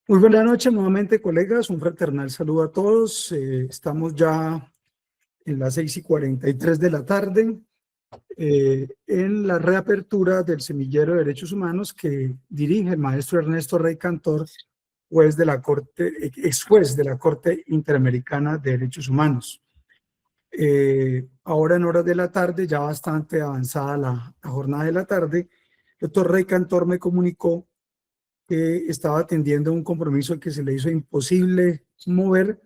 Muy buena noche nuevamente, colegas. Un fraternal saludo a todos. Estamos ya en las 6:43 de la tarde en la reapertura del Semillero de Derechos Humanos que dirige el maestro Ernesto Rey Cantor, juez de la Corte, ex juez de la Corte Interamericana de Derechos Humanos. Ahora en horas de la tarde, ya bastante avanzada la jornada de la tarde, el doctor Rey Cantor me comunicó que estaba atendiendo un compromiso que se le hizo imposible mover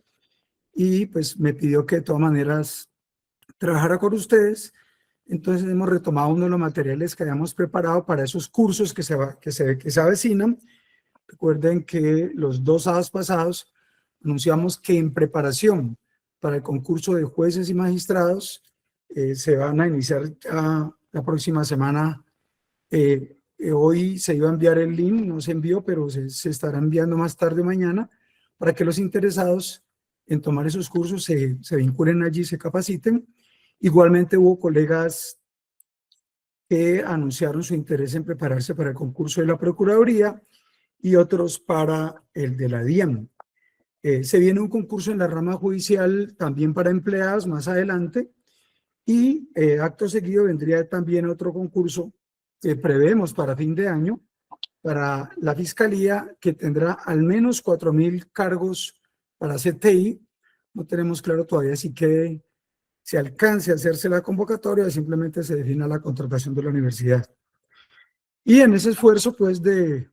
y pues me pidió que de todas maneras trabajara con ustedes. Entonces hemos retomado uno de los materiales que habíamos preparado para esos cursos que se avecinan. Recuerden que los 2 sábados pasados anunciamos que en preparación para el concurso de jueces y magistrados se van a iniciar ya la próxima semana. Hoy se iba a enviar el link, no se envió, pero se estará enviando más tarde mañana para que los interesados en tomar esos cursos se vinculen allí, se capaciten. Igualmente hubo colegas que anunciaron su interés en prepararse para el concurso de la Procuraduría y otros para el de la DIAN. Se viene un concurso en la rama judicial también para empleados más adelante y acto seguido vendría también otro concurso que prevemos para fin de año para la Fiscalía, que tendrá al menos 4.000 cargos para CTI. No tenemos claro todavía si se alcance a hacerse la convocatoria o simplemente se defina la contratación de la universidad. Y en ese esfuerzo, pues, de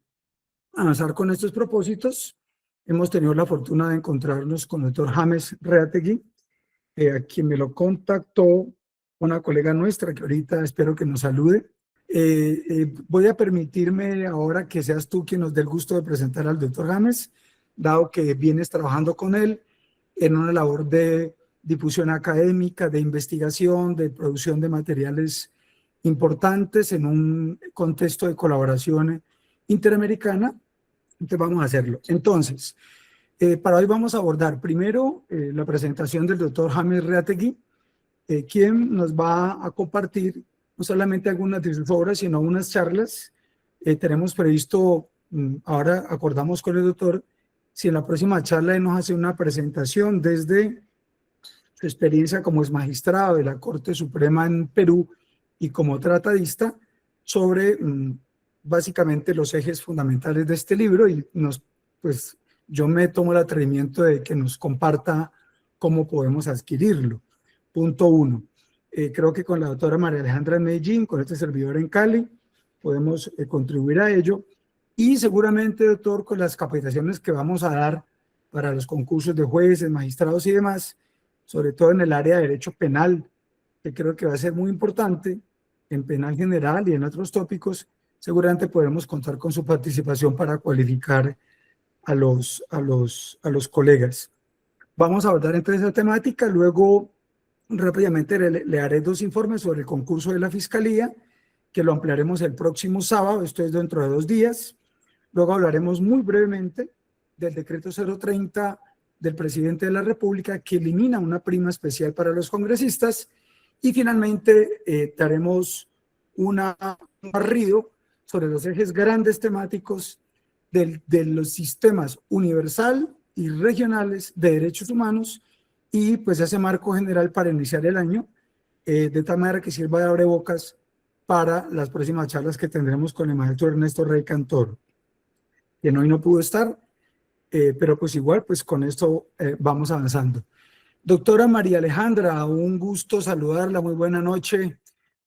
avanzar con estos propósitos, hemos tenido la fortuna de encontrarnos con el doctor James Reategui, a quien me lo contactó una colega nuestra que ahorita espero que nos salude. Voy a permitirme ahora que seas tú quien nos dé el gusto de presentar al doctor James, dado que vienes trabajando con él en una labor de difusión académica, de investigación, de producción de materiales importantes en un contexto de colaboración interamericana. Entonces vamos a hacerlo. Entonces, para hoy vamos a abordar primero la presentación del doctor James Reategui, quien nos va a compartir no solamente algunas de sus obras, sino unas charlas. Tenemos previsto, ahora acordamos con el doctor, si en la próxima charla él nos hace una presentación desde su experiencia como ex magistrado de la Corte Suprema en Perú y como tratadista sobre básicamente los ejes fundamentales de este libro, y pues yo me tomo el atrevimiento de que nos comparta cómo podemos adquirirlo. Punto 1. Creo que con la doctora María Alejandra en Medellín, con este servidor en Cali, podemos contribuir a ello. Y seguramente, doctor, con las capacitaciones que vamos a dar para los concursos de jueces, magistrados y demás, sobre todo en el área de derecho penal, que creo que va a ser muy importante, en penal general y en otros tópicos, seguramente podremos contar con su participación para cualificar a los colegas. Vamos a abordar entonces esa temática, luego rápidamente le haré 2 informes sobre el concurso de la Fiscalía, que lo ampliaremos el próximo sábado, esto es dentro de 2 días. Luego hablaremos muy brevemente del decreto 030 del presidente de la República, que elimina una prima especial para los congresistas. Y finalmente daremos un barrido sobre los ejes grandes temáticos de los sistemas universal y regionales de derechos humanos, y pues ese marco general para iniciar el año, de tal manera que sirva de abrebocas para las próximas charlas que tendremos con el maestro Ernesto Rey Cantor, quien hoy no pudo estar, pero pues igual, pues con esto vamos avanzando. Doctora María Alejandra, un gusto saludarla, muy buena noche,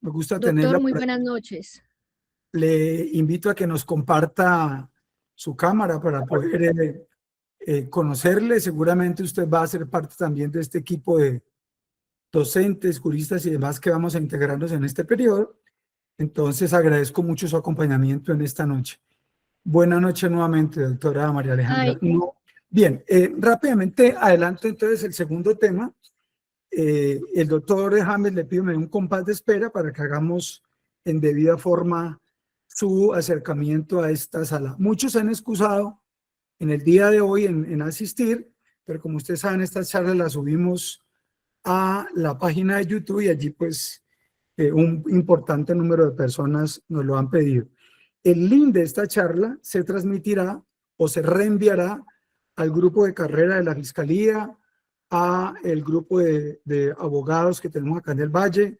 me gusta tenerla. Doctor, muy buenas noches. Le invito a que nos comparta su cámara para poder conocerle. Seguramente usted va a ser parte también de este equipo de docentes, juristas y demás que vamos a integrarnos en este periodo. Entonces agradezco mucho su acompañamiento en esta noche. Buenas noches nuevamente, doctora María Alejandra. Bien, rápidamente adelanto entonces el segundo tema. El doctor James le pido un compás de espera para que hagamos en debida forma su acercamiento a esta sala. Muchos se han excusado en el día de hoy en asistir, pero como ustedes saben, estas charlas las subimos a la página de YouTube y allí pues un importante número de personas nos lo han pedido. El link de esta charla se transmitirá o se reenviará al grupo de carrera de la Fiscalía, a el grupo de abogados que tenemos acá en el Valle,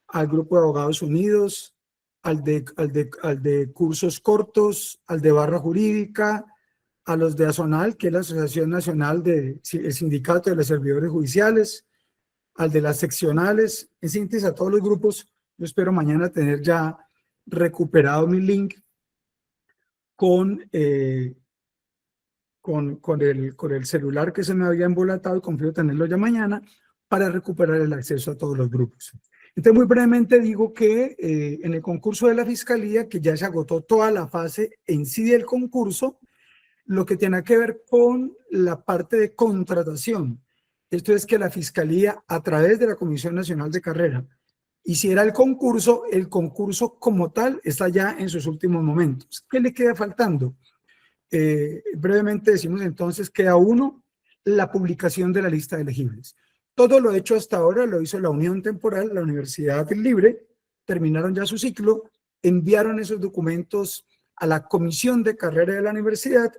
al grupo de Abogados Unidos, al de cursos cortos, al de barra jurídica, a los de ASONAL, que es la Asociación Nacional del Sindicato de los Servidores Judiciales, al de las seccionales, en síntesis a todos los grupos. Yo espero mañana tener ya recuperado mi link con el celular que se me había embolatado, y confío tenerlo ya mañana para recuperar el acceso a todos los grupos. Entonces, muy brevemente digo que en el concurso de la Fiscalía, que ya se agotó toda la fase en sí del concurso, lo que tiene que ver con la parte de contratación. Esto es que la Fiscalía, a través de la Comisión Nacional de Carrera, hiciera el concurso como tal está ya en sus últimos momentos. ¿Qué le queda faltando? Brevemente decimos entonces, queda uno, la publicación de la lista de elegibles. Todo lo hecho hasta ahora lo hizo la Unión Temporal, la Universidad Libre, terminaron ya su ciclo, enviaron esos documentos a la comisión de carrera de la universidad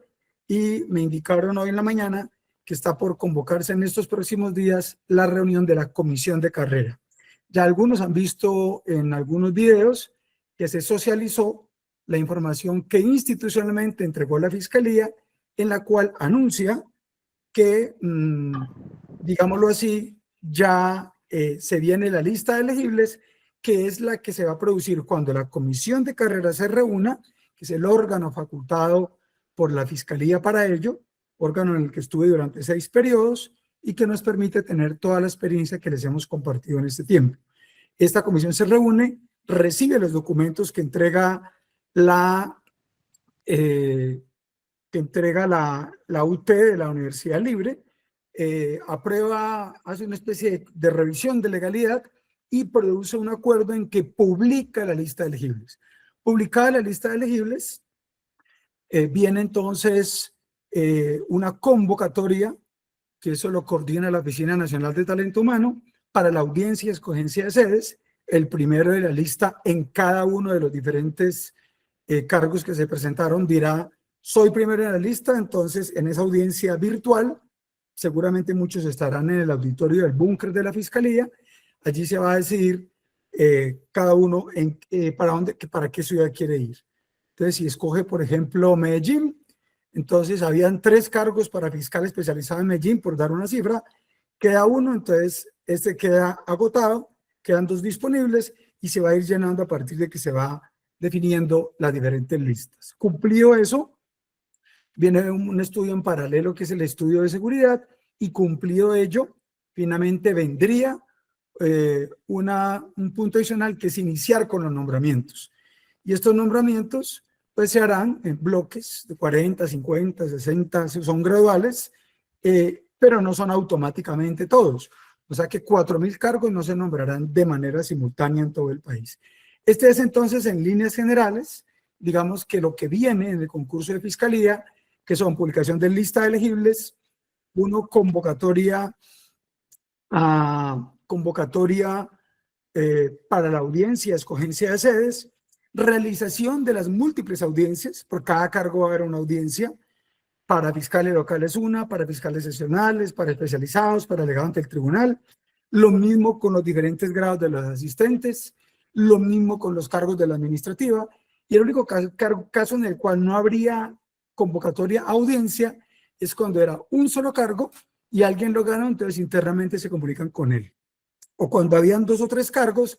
y me indicaron hoy en la mañana que está por convocarse en estos próximos días la reunión de la comisión de carrera. Ya algunos han visto en algunos videos que se socializó la información que institucionalmente entregó la Fiscalía, en la cual anuncia que, digámoslo así, ya se viene la lista de elegibles, que es la que se va a producir cuando la comisión de carrera se reúna, que es el órgano facultado por la Fiscalía para ello, órgano en el que estuve durante 6 periodos y que nos permite tener toda la experiencia que les hemos compartido en este tiempo. Esta comisión se reúne, recibe los documentos que entrega la UT de la Universidad Libre, aprueba, hace una especie de revisión de legalidad y produce un acuerdo en que publica la lista de elegibles. Publicada la lista de elegibles, viene entonces una convocatoria, que eso lo coordina la Oficina Nacional de Talento Humano, para la audiencia y escogencia de sedes, el primero de la lista en cada uno de los diferentes cargos que se presentaron dirá, soy primero en la lista, entonces en esa audiencia virtual, seguramente muchos estarán en el auditorio del búnker de la Fiscalía, allí se va a decidir cada uno para qué ciudad quiere ir. Entonces, si escoge, por ejemplo, Medellín, entonces habían 3 cargos para fiscal especializado en Medellín, por dar una cifra, queda uno, entonces este queda agotado, quedan 2 disponibles y se va a ir llenando a partir de que se va definiendo las diferentes listas. Cumplido eso, viene un estudio en paralelo que es el estudio de seguridad y cumplido ello, finalmente vendría un punto adicional que es iniciar con los nombramientos. Y estos nombramientos pues se harán en bloques de 40, 50, 60, son graduales, pero no son automáticamente todos. O sea que 4.000 cargos no se nombrarán de manera simultánea en todo el país. Este es entonces, en líneas generales, digamos que lo que viene en el concurso de Fiscalía, que son publicación de lista de elegibles, convocatoria para la audiencia, escogencia de sedes, realización de las múltiples audiencias, por cada cargo va a haber una audiencia, para fiscales locales una, para fiscales seccionales, para especializados, para delegado ante el tribunal, lo mismo con los diferentes grados de los asistentes, lo mismo con los cargos de la administrativa, y el único caso en el cual no habría convocatoria a audiencia es cuando era un solo cargo y alguien lo ganó, entonces internamente se comunican con él. O cuando habían 2 o 3 cargos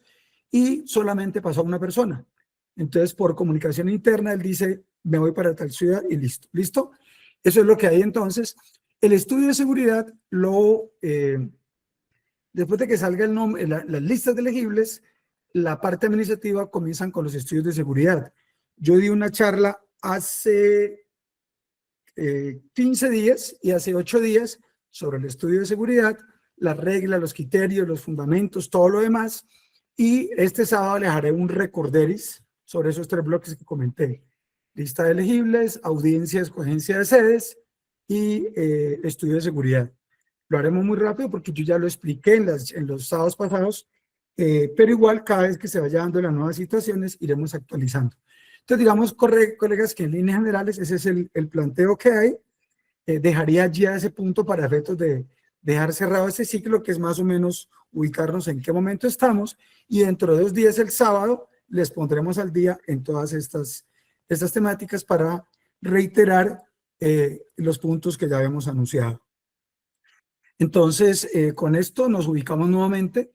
y solamente pasó una persona. Entonces, por comunicación interna, él dice, me voy para tal ciudad y listo. ¿Listo? Eso es lo que hay entonces. El estudio de seguridad, después de que salga el nombre, las listas de elegibles, la parte administrativa comienzan con los estudios de seguridad. Yo di una charla hace 15 días y hace 8 días sobre el estudio de seguridad, las reglas, los criterios, los fundamentos, todo lo demás. Y este sábado les haré un recorderis sobre esos 3 bloques que comenté. Lista de elegibles, audiencia, escogencia de sedes y estudio de seguridad. Lo haremos muy rápido porque yo ya lo expliqué en los sábados pasados, pero igual cada vez que se vaya dando las nuevas situaciones iremos actualizando. Entonces, digamos, colegas, que en líneas generales ese es el planteo que hay. Dejaría ya ese punto para efectos de dejar cerrado ese ciclo, que es más o menos ubicarnos en qué momento estamos, y dentro de 2 días, el sábado, les pondremos al día en todas estas temáticas para reiterar los puntos que ya habíamos anunciado. Entonces, con esto nos ubicamos nuevamente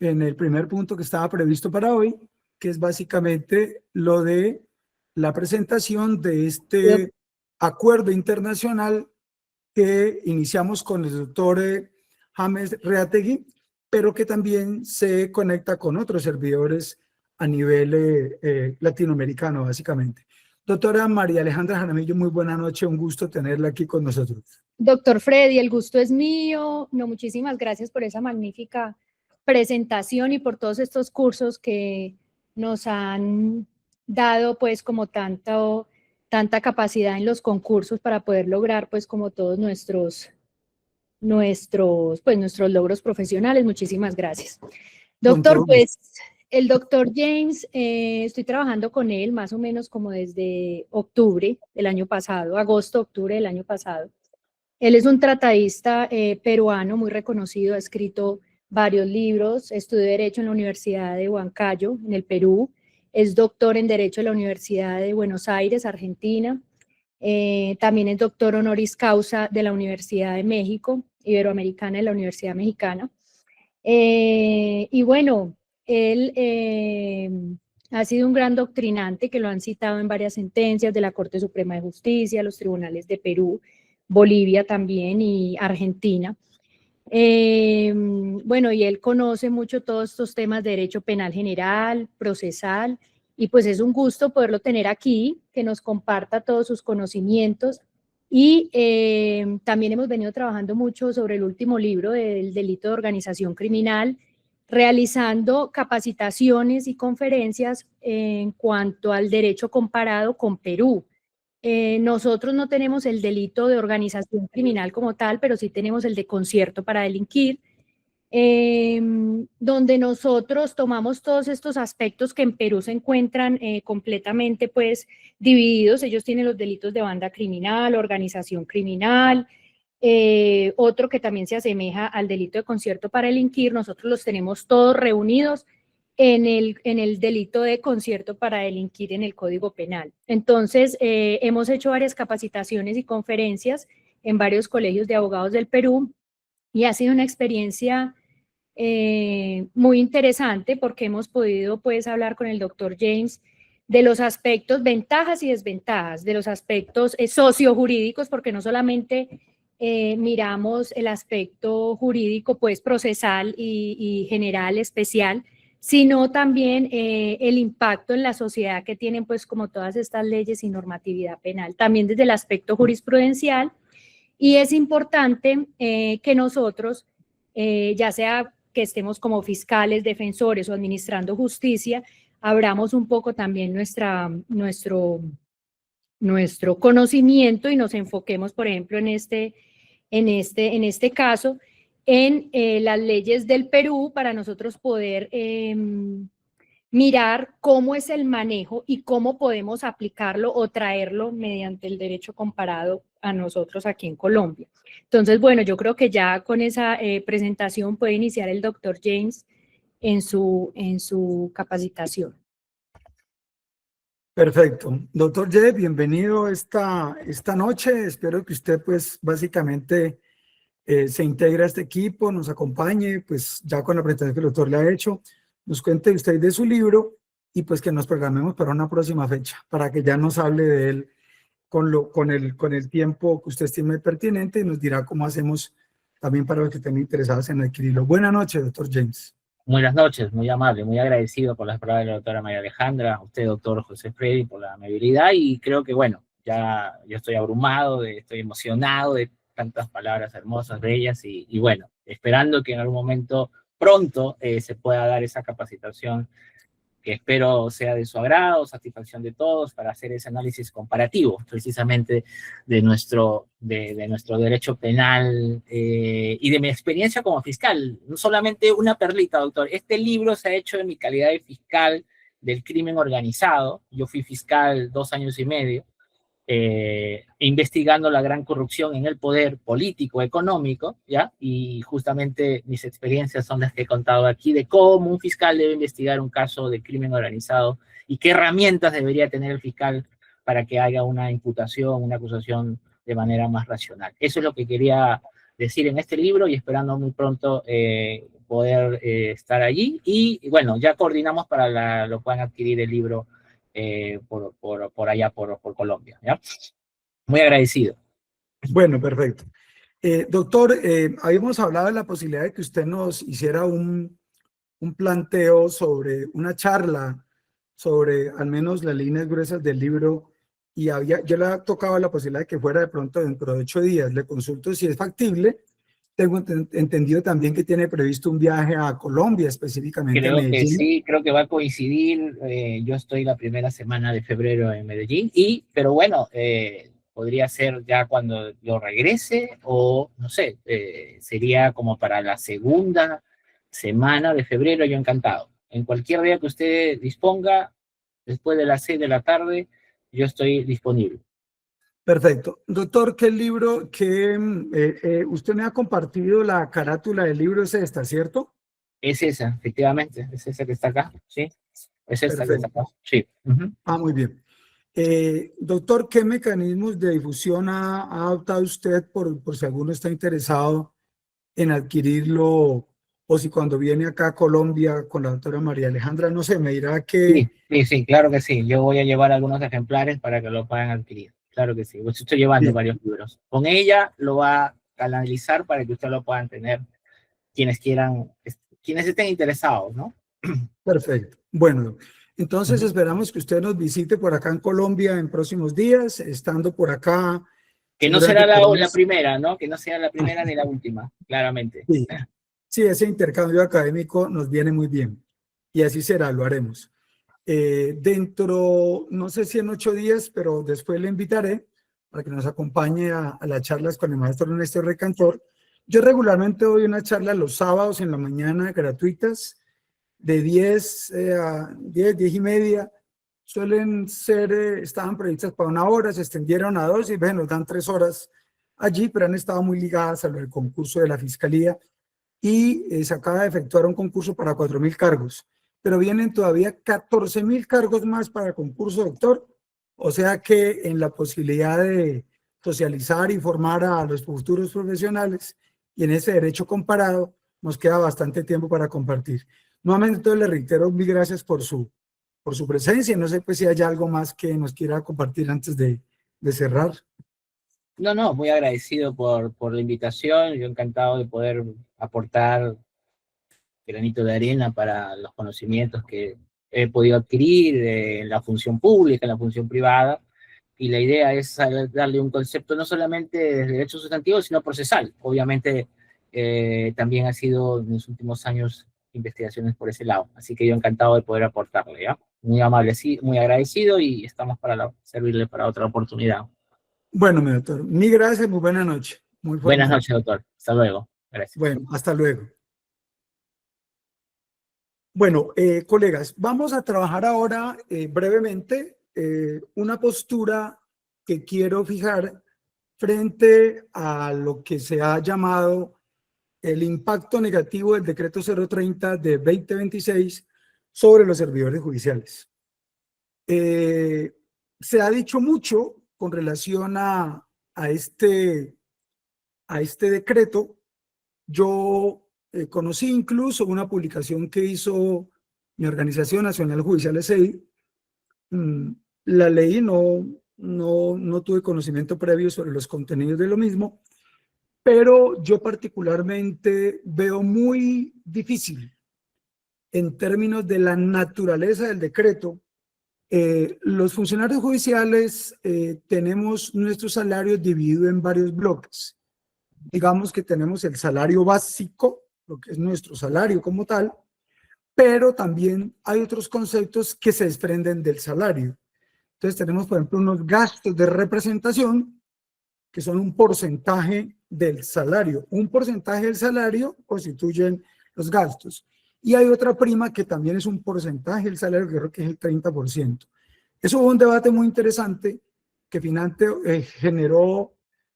en el primer punto que estaba previsto para hoy, que es básicamente lo de la presentación de este acuerdo internacional que iniciamos con el doctor James Reategui, pero que también se conecta con otros servidores a nivel latinoamericano, básicamente. Doctora María Alejandra Jaramillo, muy buena noche, un gusto tenerla aquí con nosotros. Doctor Freddy, el gusto es mío. No, muchísimas gracias por esa magnífica presentación y por todos estos cursos que nos han dado pues como tanta capacidad en los concursos para poder lograr pues como todos nuestros logros profesionales. Muchísimas gracias. Doctor, pues el doctor James, estoy trabajando con él más o menos como desde octubre del año pasado, agosto, octubre del año pasado. Él es un tratadista peruano muy reconocido, ha escrito varios libros, estudió Derecho en la Universidad de Huancayo, en el Perú, es doctor en Derecho en la Universidad de Buenos Aires, Argentina, también es doctor honoris causa de la Universidad de México, Iberoamericana de la Universidad Mexicana. Y bueno, él ha sido un gran doctrinante que lo han citado en varias sentencias de la Corte Suprema de Justicia, los tribunales de Perú, Bolivia también y Argentina. Bueno, y él conoce mucho todos estos temas de derecho penal general, procesal, y pues es un gusto poderlo tener aquí, que nos comparta todos sus conocimientos. Y también hemos venido trabajando mucho sobre el último libro del delito de organización criminal, realizando capacitaciones y conferencias en cuanto al derecho comparado con Perú. Nosotros no tenemos el delito de organización criminal como tal, pero sí tenemos el de concierto para delinquir, donde nosotros tomamos todos estos aspectos que en Perú se encuentran completamente pues divididos. Ellos tienen los delitos de banda criminal, organización criminal, otro que también se asemeja al delito de concierto para delinquir. Nosotros los tenemos todos reunidos en el delito de concierto para delinquir en el Código Penal. Entonces, hemos hecho varias capacitaciones y conferencias en varios colegios de abogados del Perú y ha sido una experiencia muy interesante porque hemos podido pues hablar con el doctor James de los aspectos, ventajas y desventajas, de los aspectos sociojurídicos, porque no solamente miramos el aspecto jurídico pues procesal y general, especial, sino también el impacto en la sociedad que tienen pues como todas estas leyes y normatividad penal, también desde el aspecto jurisprudencial. Y es importante que nosotros, ya sea que estemos como fiscales, defensores o administrando justicia, abramos un poco también nuestro conocimiento y nos enfoquemos, por ejemplo, en este caso, en las leyes del Perú para nosotros poder mirar cómo es el manejo y cómo podemos aplicarlo o traerlo mediante el derecho comparado a nosotros aquí en Colombia. Entonces, bueno, yo creo que ya con esa presentación puede iniciar el doctor James en su capacitación. Perfecto. Doctor J, bienvenido esta noche. Espero que usted, pues, básicamente se integre a este equipo, nos acompañe, pues, ya con la presentación que el doctor le ha hecho, nos cuente usted de su libro y, pues, que nos programemos para una próxima fecha, para que ya nos hable de él con el tiempo que usted estime pertinente y nos dirá cómo hacemos también para los que estén interesados en adquirirlo. Buenas noches, doctor James. Buenas noches, muy amable, muy agradecido por las palabras de la doctora María Alejandra, a usted, doctor José Freddy, por la amabilidad, y creo que, bueno, ya yo estoy abrumado, estoy emocionado de tantas palabras hermosas, bellas, y bueno, esperando que en algún momento pronto se pueda dar esa capacitación que espero sea de su agrado, satisfacción de todos, para hacer ese análisis comparativo, precisamente de nuestro derecho penal y de mi experiencia como fiscal. No solamente una perlita, doctor. Este libro se ha hecho en mi calidad de fiscal del crimen organizado. Yo fui fiscal 2 años y medio, investigando la gran corrupción en el poder político, económico, ¿ya? Y justamente mis experiencias son las que he contado aquí de cómo un fiscal debe investigar un caso de crimen organizado y qué herramientas debería tener el fiscal para que haya una imputación, una acusación de manera más racional. Eso es lo que quería decir en este libro y esperando muy pronto poder estar allí. Y bueno, ya coordinamos para lo puedan adquirir el libro por allá, por Colombia, ¿ya? Muy agradecido. Bueno, perfecto. Doctor, habíamos hablado de la posibilidad de que usted nos hiciera un planteo sobre una charla sobre al menos las líneas gruesas del libro y yo le tocaba la posibilidad de que fuera de pronto dentro de 8 días. Le consulto si es factible. Tengo entendido también que tiene previsto un viaje a Colombia, específicamente a Creo que Medellín. sí, creo que va a coincidir. Yo estoy la primera semana de febrero en Medellín, pero bueno, podría ser ya cuando yo regrese o no sé, sería como para la segunda semana de febrero, yo encantado. En cualquier día que usted disponga, después de las 6 de la tarde, yo estoy disponible. Perfecto. Doctor, ¿qué libro que usted me ha compartido la carátula del libro es esta, ¿cierto? Es esa, efectivamente, es esa que está acá, ¿sí? Es esta que está acá, Perfecto. sí. Ah, muy bien. Doctor, ¿qué mecanismos de difusión ha adoptado usted por si alguno está interesado en adquirirlo o si cuando viene acá a Colombia con la doctora María Alejandra, no sé, me dirá que... Sí, claro que sí. Yo voy a llevar algunos ejemplares para que lo puedan adquirir. Claro que sí. Pues estoy llevando Sí. varios libros. Con ella lo va a canalizar para que ustedes lo puedan tener quienes quieran, quienes estén interesados, ¿no? Perfecto. Bueno, entonces esperamos que usted nos visite por acá en Colombia en próximos días, estando por acá. Que no será Seguramente la podemos... primera, ¿no? Que no sea la primera ni la última, claramente. Sí, sí, ese intercambio académico nos viene muy bien y así será, lo haremos. Dentro, no sé si en 8 días, pero después le invitaré para que nos acompañe a las charlas con el maestro Ernesto Recantor. Yo regularmente doy una charla los sábados en la mañana gratuitas de 10 a 10 y media. Suelen ser, estaban previstas para 1 hora, se extendieron a 2 y ven, nos dan 3 horas allí, pero han estado muy ligadas al concurso de la Fiscalía y se acaba de efectuar un concurso para 4.000 cargos, pero vienen todavía 14.000 cargos más para el concurso, doctor. O sea que en la posibilidad de socializar y formar a los futuros profesionales y en ese derecho comparado nos queda bastante tiempo para compartir. Nuevamente, entonces, le reitero mil gracias por su presencia. No sé pues, si hay algo más que nos quiera compartir antes de cerrar. No, muy agradecido por la invitación. Yo encantado de poder aportar granito de arena para los conocimientos que he podido adquirir en la función pública, en la función privada, y la idea es darle un concepto no solamente de derecho sustantivo, sino procesal. Obviamente también ha sido en los últimos años investigaciones por ese lado, así que yo encantado de poder aportarle, ¿ya? Muy amable, sí, muy agradecido y estamos para servirle para otra oportunidad. Bueno, mi doctor, mil gracias, muy buena noche. Muy Buenas formal. noches, doctor. Hasta luego. Gracias. Bueno, hasta luego. Bueno, colegas, vamos a trabajar ahora brevemente una postura que quiero fijar frente a lo que se ha llamado el impacto negativo del decreto 030 de 2026 sobre los servidores judiciales. Se ha dicho mucho con relación a este decreto. Yo conocí incluso una publicación que hizo mi Organización Nacional Judicial SEI. La leí, no tuve conocimiento previo sobre los contenidos de lo mismo, pero yo particularmente veo muy difícil en términos de la naturaleza del decreto. Los funcionarios judiciales tenemos nuestros salarios divididos en varios bloques. Digamos que tenemos el salario básico, lo que es nuestro salario como tal, pero también hay otros conceptos que se desprenden del salario. Entonces tenemos, por ejemplo, unos gastos de representación que son un porcentaje del salario. Un porcentaje del salario constituyen los gastos. y hay otra prima que también es un porcentaje del salario, que creo que es el 30%. Eso fue un debate muy interesante que finalmente generó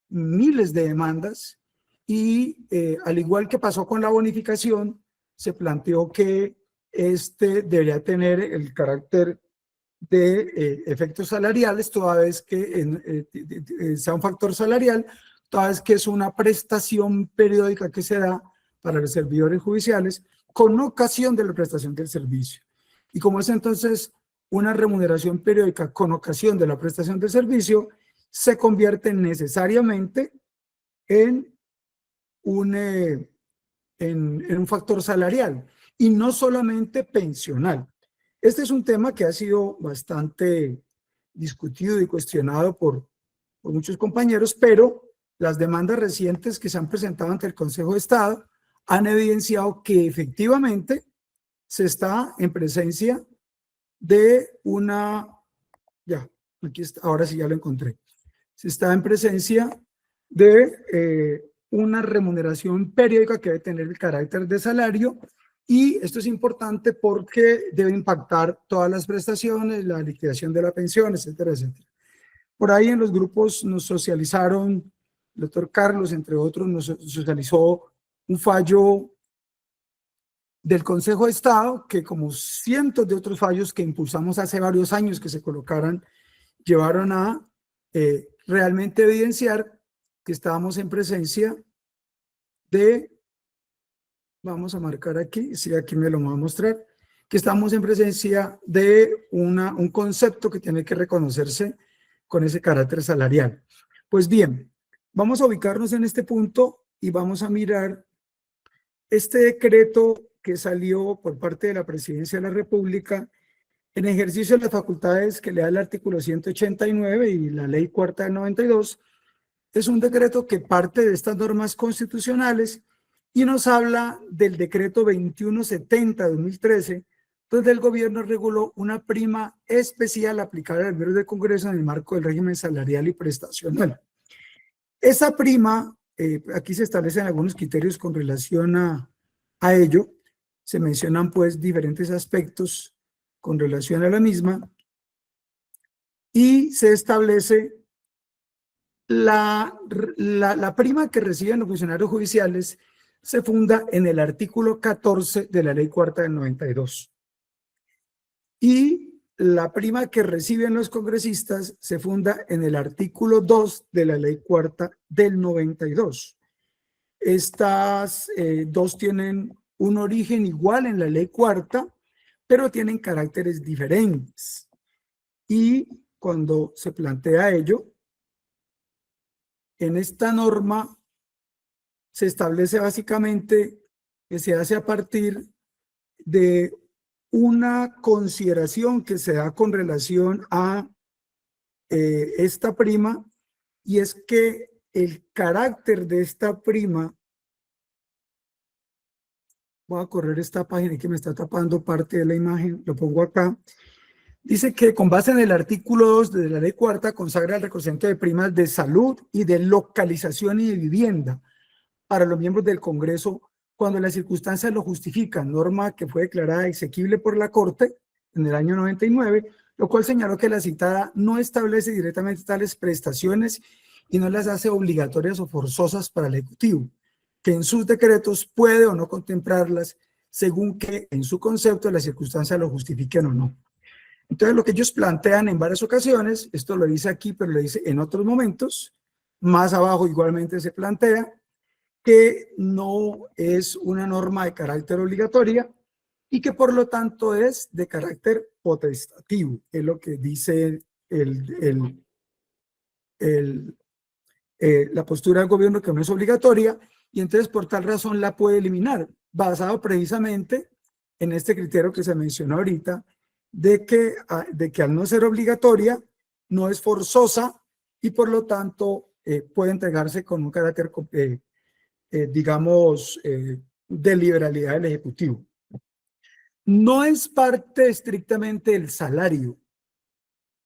miles de demandas y al igual que pasó con la bonificación, se planteó que debería tener el carácter de efectos salariales, toda vez que sea un factor salarial, toda vez que es una prestación periódica que se da para los servidores judiciales con ocasión de la prestación del servicio. Y como es entonces una remuneración periódica con ocasión de la prestación del servicio, se convierte necesariamente en un factor salarial y no solamente pensional. Este es un tema que ha sido bastante discutido y cuestionado por muchos compañeros, pero las demandas recientes que se han presentado ante el Consejo de Estado han evidenciado que efectivamente se está en presencia de aquí está, ahora sí ya lo encontré, se está en presencia de una remuneración periódica que debe tener el carácter de salario, y esto es importante porque debe impactar todas las prestaciones, la liquidación de la pensión, etcétera, etcétera. Por ahí en los grupos nos socializaron, el doctor Carlos, entre otros, nos socializó un fallo del Consejo de Estado que, como cientos de otros fallos que impulsamos hace varios años que se colocaran, llevaron a realmente evidenciar que estábamos en presencia de, vamos a marcar aquí, sí, aquí me lo va a mostrar, que estamos en presencia de un concepto que tiene que reconocerse con ese carácter salarial. Pues bien, vamos a ubicarnos en este punto y vamos a mirar este decreto que salió por parte de la Presidencia de la República en ejercicio de las facultades que le da el artículo 189 y la ley cuarta del 92. Es un decreto que parte de estas normas constitucionales y nos habla del decreto 2170 de 2013, donde el gobierno reguló una prima especial aplicable a los miembros del Congreso en el marco del régimen salarial y prestacional. Esa prima, aquí se establecen algunos criterios con relación a ello. Se mencionan pues diferentes aspectos con relación a la misma y se establece la prima que reciben los funcionarios judiciales se funda en el artículo 14 de la ley cuarta del 92. Y la prima que reciben los congresistas se funda en el artículo 2 de la ley cuarta del 92. Estas dos tienen un origen igual en la ley cuarta, pero tienen caracteres diferentes. Y cuando se plantea ello, en esta norma se establece básicamente que se hace a partir de una consideración que se da con relación a esta prima, y es que el carácter de esta prima, voy a correr esta página que me está tapando parte de la imagen, lo pongo acá, dice que con base en el artículo 2 de la ley cuarta consagra el reconocimiento de primas de salud y de localización y de vivienda para los miembros del Congreso cuando las circunstancias lo justifican, norma que fue declarada exequible por la Corte en el año 99, lo cual señaló que la citada no establece directamente tales prestaciones y no las hace obligatorias o forzosas para el Ejecutivo, que en sus decretos puede o no contemplarlas según que en su concepto las circunstancias lo justifiquen o no. Entonces lo que ellos plantean en varias ocasiones, esto lo dice aquí pero lo dice en otros momentos, más abajo igualmente se plantea que no es una norma de carácter obligatoria y que por lo tanto es de carácter potestativo, es lo que dice la postura del gobierno, que no es obligatoria, y entonces por tal razón la puede eliminar, basado precisamente en este criterio que se mencionó ahorita, de que al no ser obligatoria, no es forzosa y por lo tanto puede entregarse con un carácter digamos, de liberalidad del Ejecutivo. No es parte estrictamente del salario,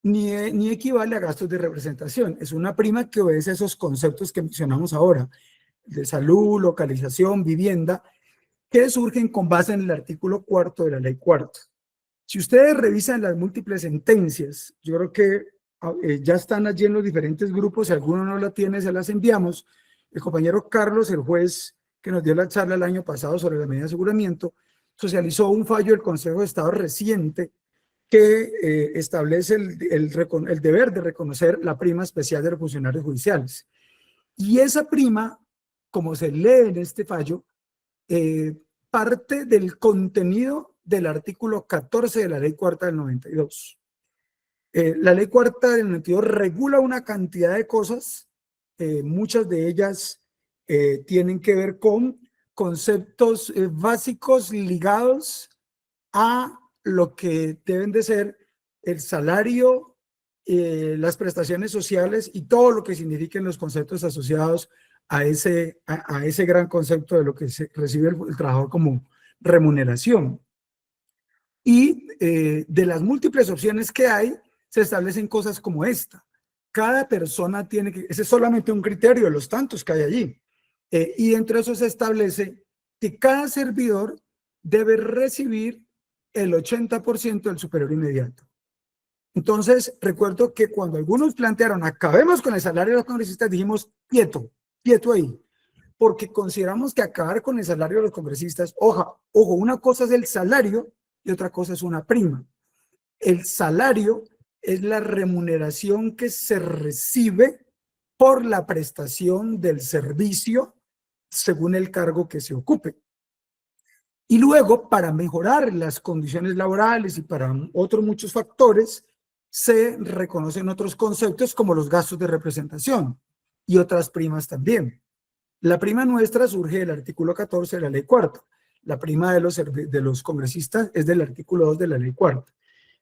ni equivale a gastos de representación. Es una prima que obedece a esos conceptos que mencionamos ahora, de salud, localización, vivienda, que surgen con base en el artículo 4 de la ley cuarta. Si ustedes revisan las múltiples sentencias, yo creo que ya están allí en los diferentes grupos, si alguno no la tiene, se las enviamos. El compañero Carlos, el juez que nos dio la charla el año pasado sobre la medida de aseguramiento, socializó un fallo del Consejo de Estado reciente que establece el deber de reconocer la prima especial de los funcionarios judiciales. Y esa prima, como se lee en este fallo, parte del contenido del artículo 14 de la ley cuarta del 92. La ley cuarta del 92 regula una cantidad de cosas, muchas de ellas tienen que ver con conceptos básicos ligados a lo que deben de ser el salario, las prestaciones sociales y todo lo que signifiquen los conceptos asociados a ese gran concepto de lo que se recibe el trabajador como remuneración. Y de las múltiples opciones que hay, se establecen cosas como esta. Cada persona tiene que, ese es solamente un criterio de los tantos que hay allí. Y dentro de eso se establece que cada servidor debe recibir el 80% del superior inmediato. Entonces, recuerdo que cuando algunos plantearon, acabemos con el salario de los congresistas, dijimos, quieto ahí, porque consideramos que acabar con el salario de los congresistas, ojo, una cosa es el salario y otra cosa es una prima. El salario es la remuneración que se recibe por la prestación del servicio según el cargo que se ocupe. Y luego, para mejorar las condiciones laborales y para otros muchos factores, se reconocen otros conceptos como los gastos de representación y otras primas también. La prima nuestra surge del artículo 14 de la ley cuarta. La prima de los congresistas es del artículo 2 de la ley cuarta.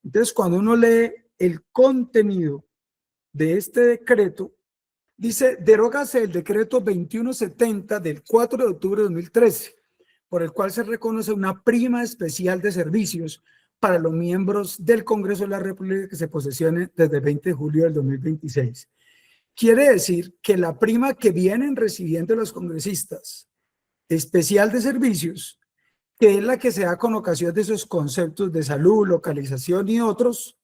Entonces, cuando uno lee el contenido de este decreto, dice, derógase el decreto 2170 del 4 de octubre de 2013, por el cual se reconoce una prima especial de servicios para los miembros del Congreso de la República que se posesionen desde el 20 de julio del 2026. Quiere decir que la prima que vienen recibiendo los congresistas especial de servicios, que es la que se da con ocasión de esos conceptos de salud, localización y otros,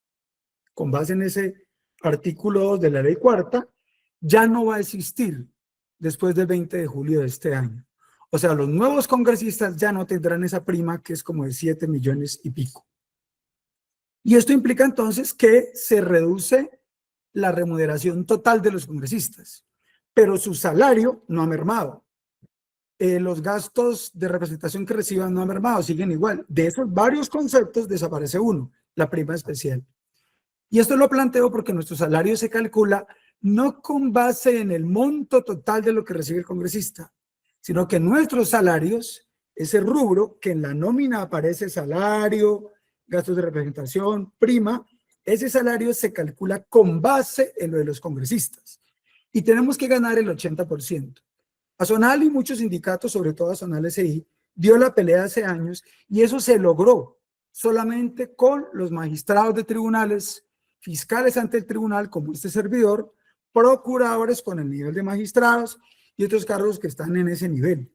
con base en ese artículo 2 de la ley cuarta, ya no va a existir después del 20 de julio de este año. O sea, los nuevos congresistas ya no tendrán esa prima que es como de 7 millones y pico. Y esto implica entonces que se reduce la remuneración total de los congresistas, pero su salario no ha mermado. Los gastos de representación que reciban no han mermado, siguen igual. De esos varios conceptos desaparece uno, la prima especial. Y esto lo planteo porque nuestro salario se calcula no con base en el monto total de lo que recibe el congresista, sino que nuestros salarios, ese rubro que en la nómina aparece salario, gastos de representación, prima, ese salario se calcula con base en lo de los congresistas. Y tenemos que ganar el 80%. Azonal y muchos sindicatos, sobre todo Azonal SI, dio la pelea hace años y eso se logró solamente con los magistrados de tribunales, fiscales ante el tribunal como este servidor, procuradores con el nivel de magistrados y otros cargos que están en ese nivel.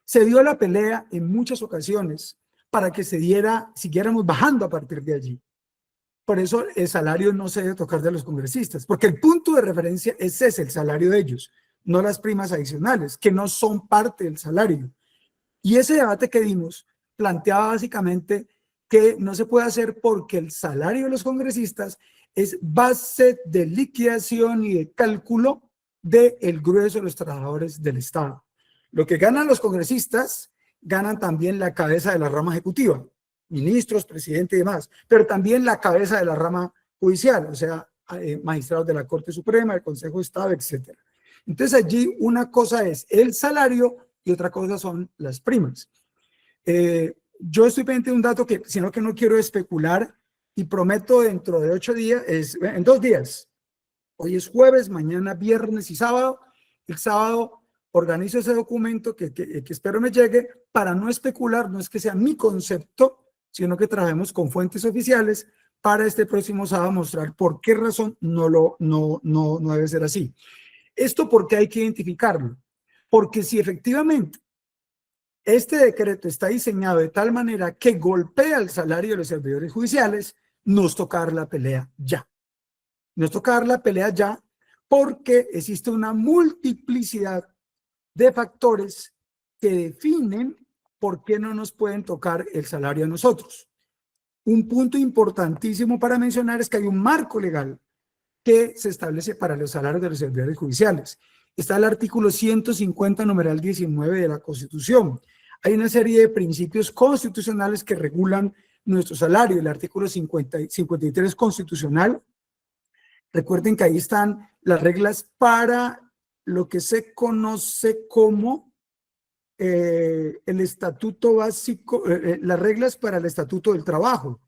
Se dio la pelea en muchas ocasiones para que siguiéramos bajando a partir de allí. Por eso el salario no se debe tocar de los congresistas, porque el punto de referencia es ese, el salario de ellos, no las primas adicionales, que no son parte del salario. Y ese debate que dimos planteaba básicamente que no se puede hacer porque el salario de los congresistas es base de liquidación y de cálculo del grueso de los trabajadores del Estado. Lo que ganan los congresistas, ganan también la cabeza de la rama ejecutiva, ministros, presidente y demás, pero también la cabeza de la rama judicial, o sea, magistrados de la Corte Suprema, del Consejo de Estado, etc. Entonces allí una cosa es el salario y otra cosa son las primas. Yo estoy pendiente de un dato que, sino que no quiero especular y prometo dentro de 8 días, en 2 días. Hoy es jueves, mañana viernes y sábado. El sábado organizo ese documento que espero me llegue para no especular, no es que sea mi concepto, sino que trabajemos con fuentes oficiales para este próximo sábado mostrar por qué razón no debe ser así. Esto porque hay que identificarlo, porque si efectivamente este decreto está diseñado de tal manera que golpea el salario de los servidores judiciales, nos toca dar la pelea ya. Nos toca dar la pelea ya porque existe una multiplicidad de factores que definen por qué no nos pueden tocar el salario a nosotros. Un punto importantísimo para mencionar es que hay un marco legal que se establece para los salarios de los servidores judiciales. Está el artículo 150, numeral 19 de la Constitución. Hay una serie de principios constitucionales que regulan nuestro salario. El artículo 53 constitucional. Recuerden que ahí están las reglas para lo que se conoce como el estatuto básico, las reglas para el estatuto del trabajo,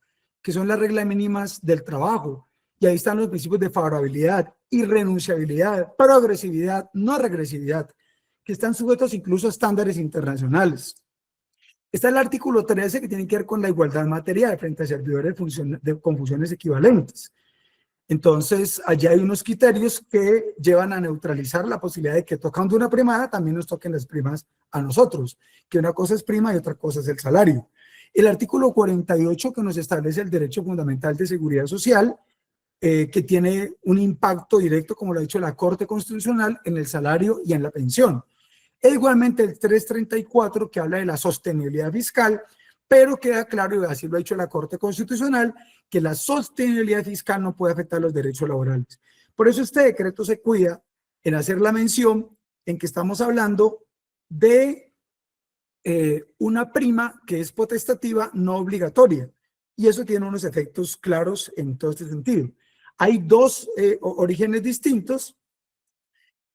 que son las reglas mínimas del trabajo. Y ahí están los principios de favorabilidad, irrenunciabilidad, progresividad, no regresividad, que están sujetos incluso a estándares internacionales. Está el artículo 13 que tiene que ver con la igualdad material frente a servidores con funciones equivalentes. Entonces, allí hay unos criterios que llevan a neutralizar la posibilidad de que tocando una primada también nos toquen las primas a nosotros, que una cosa es prima y otra cosa es el salario. El artículo 48 que nos establece el derecho fundamental de seguridad social, que tiene un impacto directo, como lo ha dicho la Corte Constitucional, en el salario y en la pensión. E igualmente el 334 que habla de la sostenibilidad fiscal, pero queda claro, y así lo ha dicho la Corte Constitucional, que la sostenibilidad fiscal no puede afectar los derechos laborales. Por eso este decreto se cuida en hacer la mención en que estamos hablando de una prima que es potestativa, no obligatoria, y eso tiene unos efectos claros en todo este sentido. Hay dos orígenes distintos,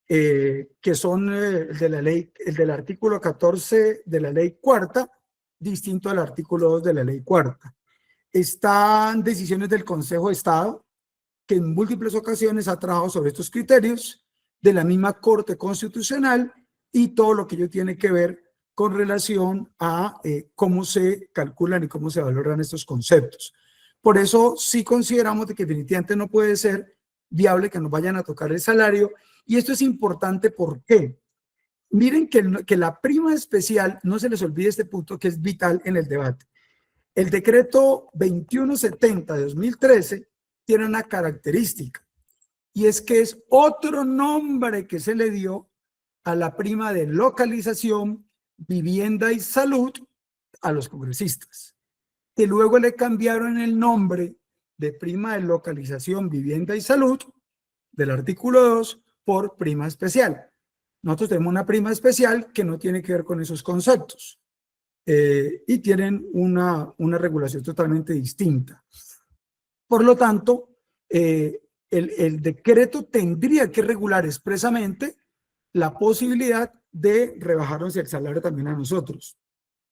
que son el de la ley, el del artículo 14 de la ley cuarta, distinto al artículo 2 de la ley cuarta. Están decisiones del Consejo de Estado, que en múltiples ocasiones ha trabajado sobre estos criterios, de la misma Corte Constitucional, y todo lo que ello tiene que ver con relación a cómo se calculan y cómo se valoran estos conceptos. Por eso sí consideramos de que definitivamente no puede ser viable que nos vayan a tocar el salario, y esto es importante. ¿Por qué? Miren que la prima especial, no se les olvide este punto que es vital en el debate. El decreto 2170 de 2013 tiene una característica, y es que es otro nombre que se le dio a la prima de localización, vivienda y salud a los congresistas, que luego le cambiaron el nombre de prima de localización, vivienda y salud del artículo 2 por prima especial. Nosotros tenemos una prima especial que no tiene que ver con esos conceptos, y tienen una regulación totalmente distinta. Por lo tanto, el decreto tendría que regular expresamente la posibilidad de rebajarnos el salario también a nosotros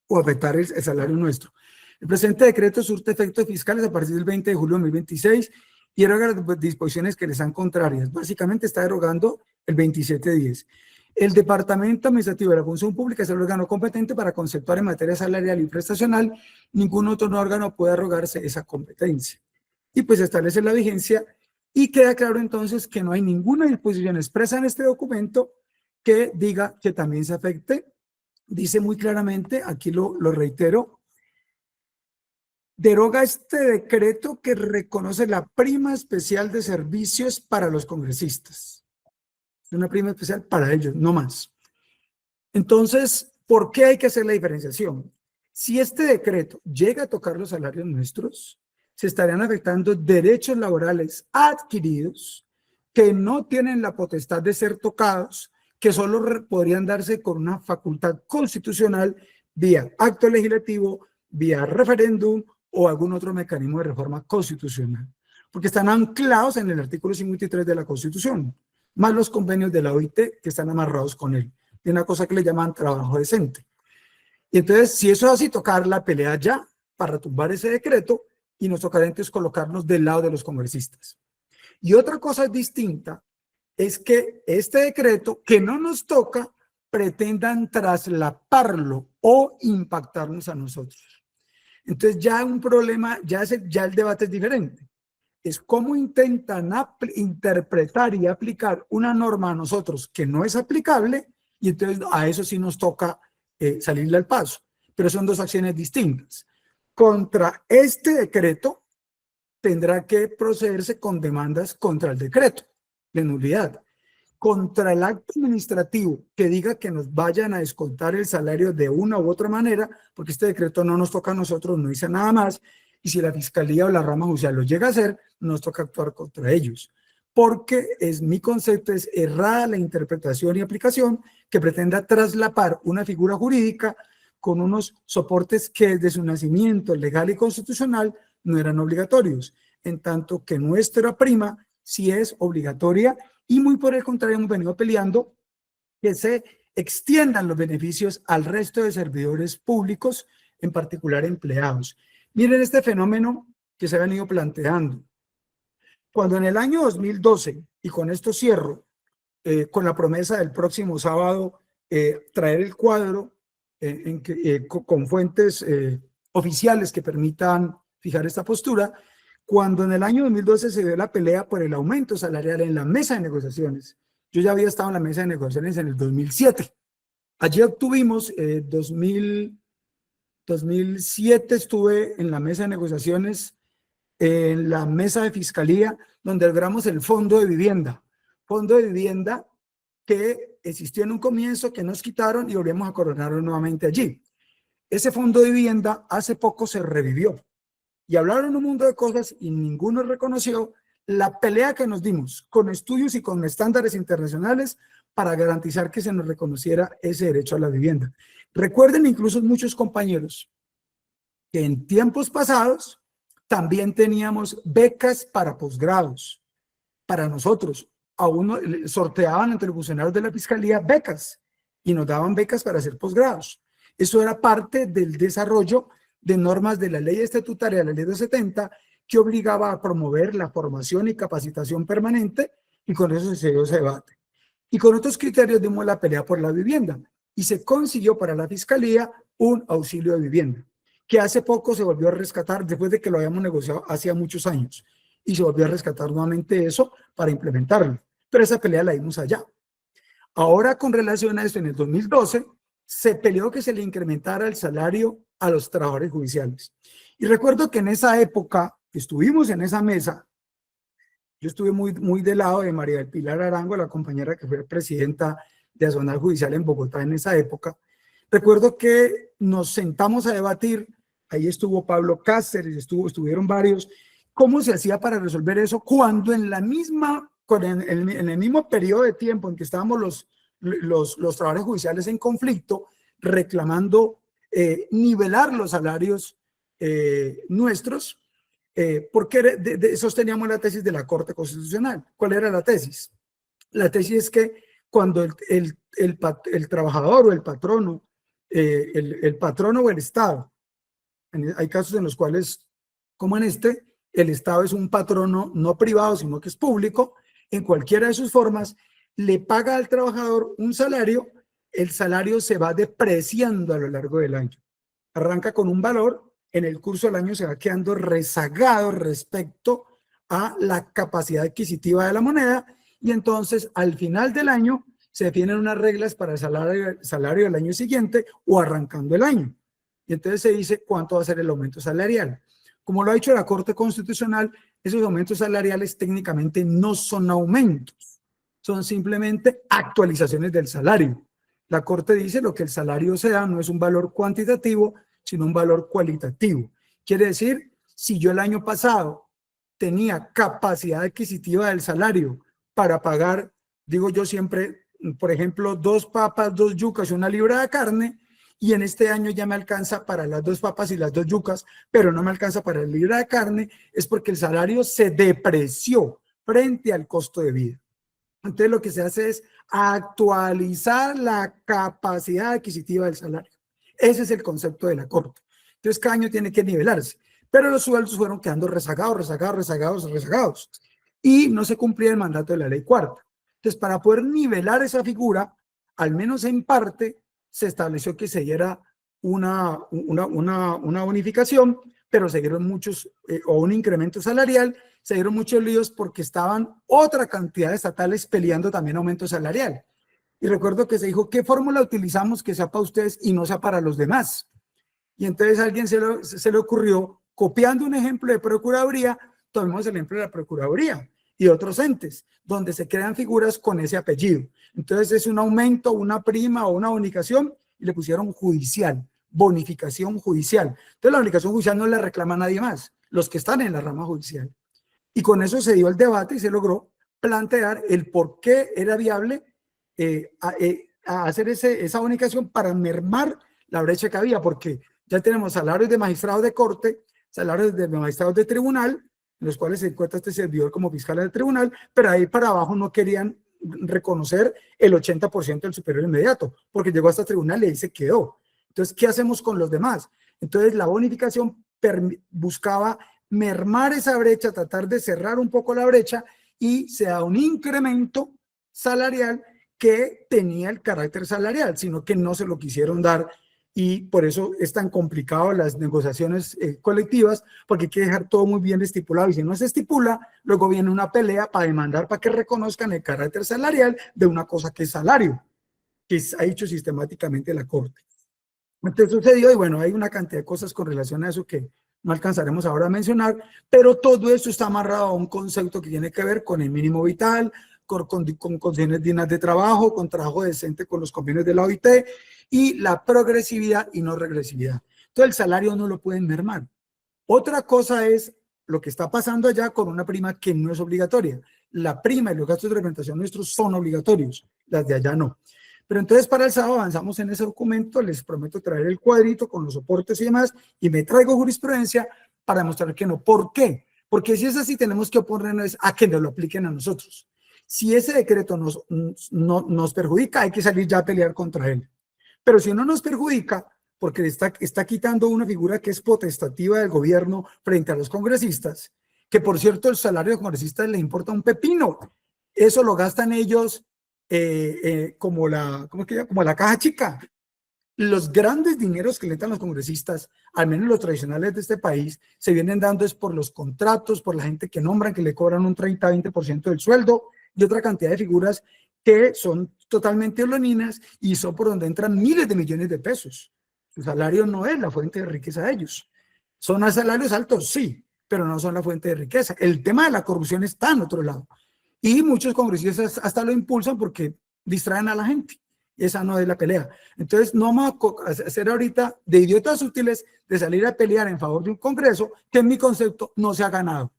o afectar el salario nuestro. El presente decreto surte efectos fiscales a partir del 20 de julio de 2026 y deroga las disposiciones que les sean contrarias. Básicamente está derogando el 2710. El Departamento Administrativo de la Función Pública es el órgano competente para conceptuar en materia salarial y prestacional. Ningún otro órgano puede arrogarse esa competencia. Y pues establece la vigencia, y queda claro entonces que no hay ninguna disposición expresa en este documento que diga que también se afecte. Dice muy claramente, aquí lo reitero, deroga este decreto que reconoce la prima especial de servicios para los congresistas. Es una prima especial para ellos, no más. Entonces, ¿por qué hay que hacer la diferenciación? Si este decreto llega a tocar los salarios nuestros, se estarían afectando derechos laborales adquiridos que no tienen la potestad de ser tocados, que solo podrían darse con una facultad constitucional vía acto legislativo, vía referéndum o algún otro mecanismo de reforma constitucional, porque están anclados en el artículo 53 de la Constitución, más los convenios de la OIT que están amarrados con él, de una cosa que le llaman trabajo decente. Y entonces, si eso es así, tocar la pelea ya para tumbar ese decreto, y nos tocará entonces colocarnos del lado de los congresistas. Y otra cosa distinta es que este decreto, que no nos toca, pretendan traslaparlo o impactarnos a nosotros. Entonces ya un problema, ya el debate es diferente. Es cómo intentan interpretar y aplicar una norma a nosotros que no es aplicable, y entonces a eso sí nos toca salirle al paso. Pero son dos acciones distintas. Contra este decreto tendrá que procederse con demandas contra el decreto de nulidad. Contra el acto administrativo que diga que nos vayan a descontar el salario de una u otra manera, porque este decreto no nos toca a nosotros, no dice nada más, y si la Fiscalía o la rama judicial lo llega a hacer, nos toca actuar contra ellos. Porque mi concepto es errada la interpretación y aplicación que pretenda traslapar una figura jurídica con unos soportes que desde su nacimiento legal y constitucional no eran obligatorios, en tanto que nuestra prima sí es obligatoria y muy por el contrario hemos venido peleando que se extiendan los beneficios al resto de servidores públicos, en particular empleados. Miren este fenómeno que se ha venido planteando. Cuando en el año 2012, y con esto cierro, con la promesa del próximo sábado, traer el cuadro con fuentes oficiales que permitan fijar esta postura, cuando en el año 2012 se dio la pelea por el aumento salarial en la mesa de negociaciones. Yo ya había estado en la mesa de negociaciones en el 2007. Allí obtuvimos, 2007 estuve en la mesa de negociaciones, en la mesa de fiscalía, donde logramos el fondo de vivienda que existió en un comienzo, que nos quitaron y volvemos a coronarlo nuevamente allí. Ese fondo de vivienda hace poco se revivió y hablaron un mundo de cosas y ninguno reconoció la pelea que nos dimos con estudios y con estándares internacionales para garantizar que se nos reconociera ese derecho a la vivienda. Recuerden incluso muchos compañeros que en tiempos pasados también teníamos becas para posgrados. Para nosotros, a uno sorteaban entre los funcionarios de la Fiscalía becas y nos daban becas para hacer posgrados. Eso era parte del desarrollo de normas de la ley estatutaria, la ley 270, que obligaba a promover la formación y capacitación permanente, y con eso se dio ese debate. Y con otros criterios dimos la pelea por la vivienda, y se consiguió para la Fiscalía un auxilio de vivienda, que hace poco se volvió a rescatar, después de que lo habíamos negociado hacía muchos años, y se volvió a rescatar nuevamente eso para implementarlo. Pero esa pelea la dimos allá. Ahora, con relación a esto, en el 2012, se peleó que se le incrementara el salario a los trabajadores judiciales. Y recuerdo que en esa época, estuvimos en esa mesa, yo estuve muy del lado de María del Pilar Arango, la compañera que fue presidenta de la Zonal Judicial en Bogotá en esa época. Recuerdo que nos sentamos a debatir, ahí estuvo Pablo Cáceres, estuvieron varios, cómo se hacía para resolver eso cuando en el mismo periodo de tiempo en que estábamos los trabajadores judiciales en conflicto, reclamando nivelar los salarios nuestros, porque sosteníamos la tesis de la Corte Constitucional. ¿Cuál era la tesis? La tesis es que cuando el trabajador o el patrono, el patrono o el Estado, hay casos en los cuales, como en este, el Estado es un patrono no privado, sino que es público, en cualquiera de sus formas, le paga al trabajador un salario, el salario se va depreciando a lo largo del año. Arranca con un valor, en el curso del año se va quedando rezagado respecto a la capacidad adquisitiva de la moneda, y entonces al final del año se definen unas reglas para el salario del año siguiente o arrancando el año. Y entonces se dice cuánto va a ser el aumento salarial. Como lo ha dicho la Corte Constitucional, esos aumentos salariales técnicamente no son aumentos, son simplemente actualizaciones del salario. La Corte dice lo que el salario se da no es un valor cuantitativo, sino un valor cualitativo. Quiere decir, si yo el año pasado tenía capacidad adquisitiva del salario para pagar, digo yo siempre, por ejemplo, 2 papas, 2 yucas y 1 libra de carne, y en este año ya me alcanza para las 2 papas y las 2 yucas, pero no me alcanza para la libra de carne, es porque el salario se depreció frente al costo de vida. Entonces lo que se hace es actualizar la capacidad adquisitiva del salario. Ese es el concepto de la Corte. Entonces cada año tiene que nivelarse, pero los sueldos fueron quedando rezagados, y no se cumplía el mandato de la ley cuarta. Entonces, para poder nivelar esa figura, al menos en parte, se estableció que se diera una bonificación, pero se dieron muchos, o un incremento salarial, se dieron muchos líos porque estaban otra cantidad de estatales peleando también aumento salarial. Y recuerdo que se dijo, ¿qué fórmula utilizamos que sea para ustedes y no sea para los demás? Y entonces a alguien se le ocurrió, copiando un ejemplo de Procuraduría, tomemos el ejemplo de la Procuraduría y otros entes, donde se crean figuras con ese apellido. Entonces es un aumento, una prima o una bonificación, y le pusieron judicial, bonificación judicial. Entonces la bonificación judicial no la reclama nadie más, los que están en la rama judicial. Y con eso se dio el debate y se logró plantear el por qué era viable a hacer esa bonificación para mermar la brecha que había, porque ya tenemos salarios de magistrados de corte, salarios de magistrados de tribunal, en los cuales se encuentra este servidor como fiscal del tribunal, pero ahí para abajo no querían reconocer el 80% del superior inmediato, porque llegó hasta el tribunal y ahí se quedó. Entonces, ¿qué hacemos con los demás? Entonces, la bonificación buscaba mermar esa brecha, tratar de cerrar un poco la brecha, y se da un incremento salarial que tenía el carácter salarial, sino que no se lo quisieron dar, y por eso es tan complicado las negociaciones colectivas, porque hay que dejar todo muy bien estipulado, y si no se estipula, luego viene una pelea para demandar para que reconozcan el carácter salarial de una cosa que es salario, que ha hecho sistemáticamente la Corte. Entonces sucedió, y bueno, hay una cantidad de cosas con relación a eso que no alcanzaremos ahora a mencionar, pero todo esto está amarrado a un concepto que tiene que ver con el mínimo vital, con condiciones dignas de trabajo, con trabajo decente con los convenios de la OIT, y la progresividad y no regresividad. Entonces el salario no lo pueden mermar. Otra cosa es lo que está pasando allá con una prima que no es obligatoria. La prima y los gastos de representación nuestros son obligatorios, las de allá no. Pero entonces para el sábado avanzamos en ese documento, les prometo traer el cuadrito con los soportes y demás, y me traigo jurisprudencia para demostrar que no. ¿Por qué? Porque si es así, tenemos que oponernos a que nos lo apliquen a nosotros. Si ese decreto nos perjudica, hay que salir ya a pelear contra él. Pero si no nos perjudica, porque está quitando una figura que es potestativa del gobierno frente a los congresistas, que por cierto el salario de congresistas le importa un pepino. Eso lo gastan ellos como la caja chica. Los grandes dineros que le dan los congresistas, al menos los tradicionales de este país, se vienen dando es por los contratos, por la gente que nombran, que le cobran un 30-20% del sueldo, y otra cantidad de figuras que son totalmente oloninas y son por donde entran miles de millones de pesos. Su salario no es la fuente de riqueza de ellos. ¿Son a salarios altos? Sí, pero no son la fuente de riqueza. El tema de la corrupción está en otro lado. Y muchos congresistas hasta lo impulsan porque distraen a la gente. Esa no es la pelea. Entonces, no vamos a hacer ahorita de idiotas útiles de salir a pelear en favor de un congreso que en mi concepto no se ha ganado.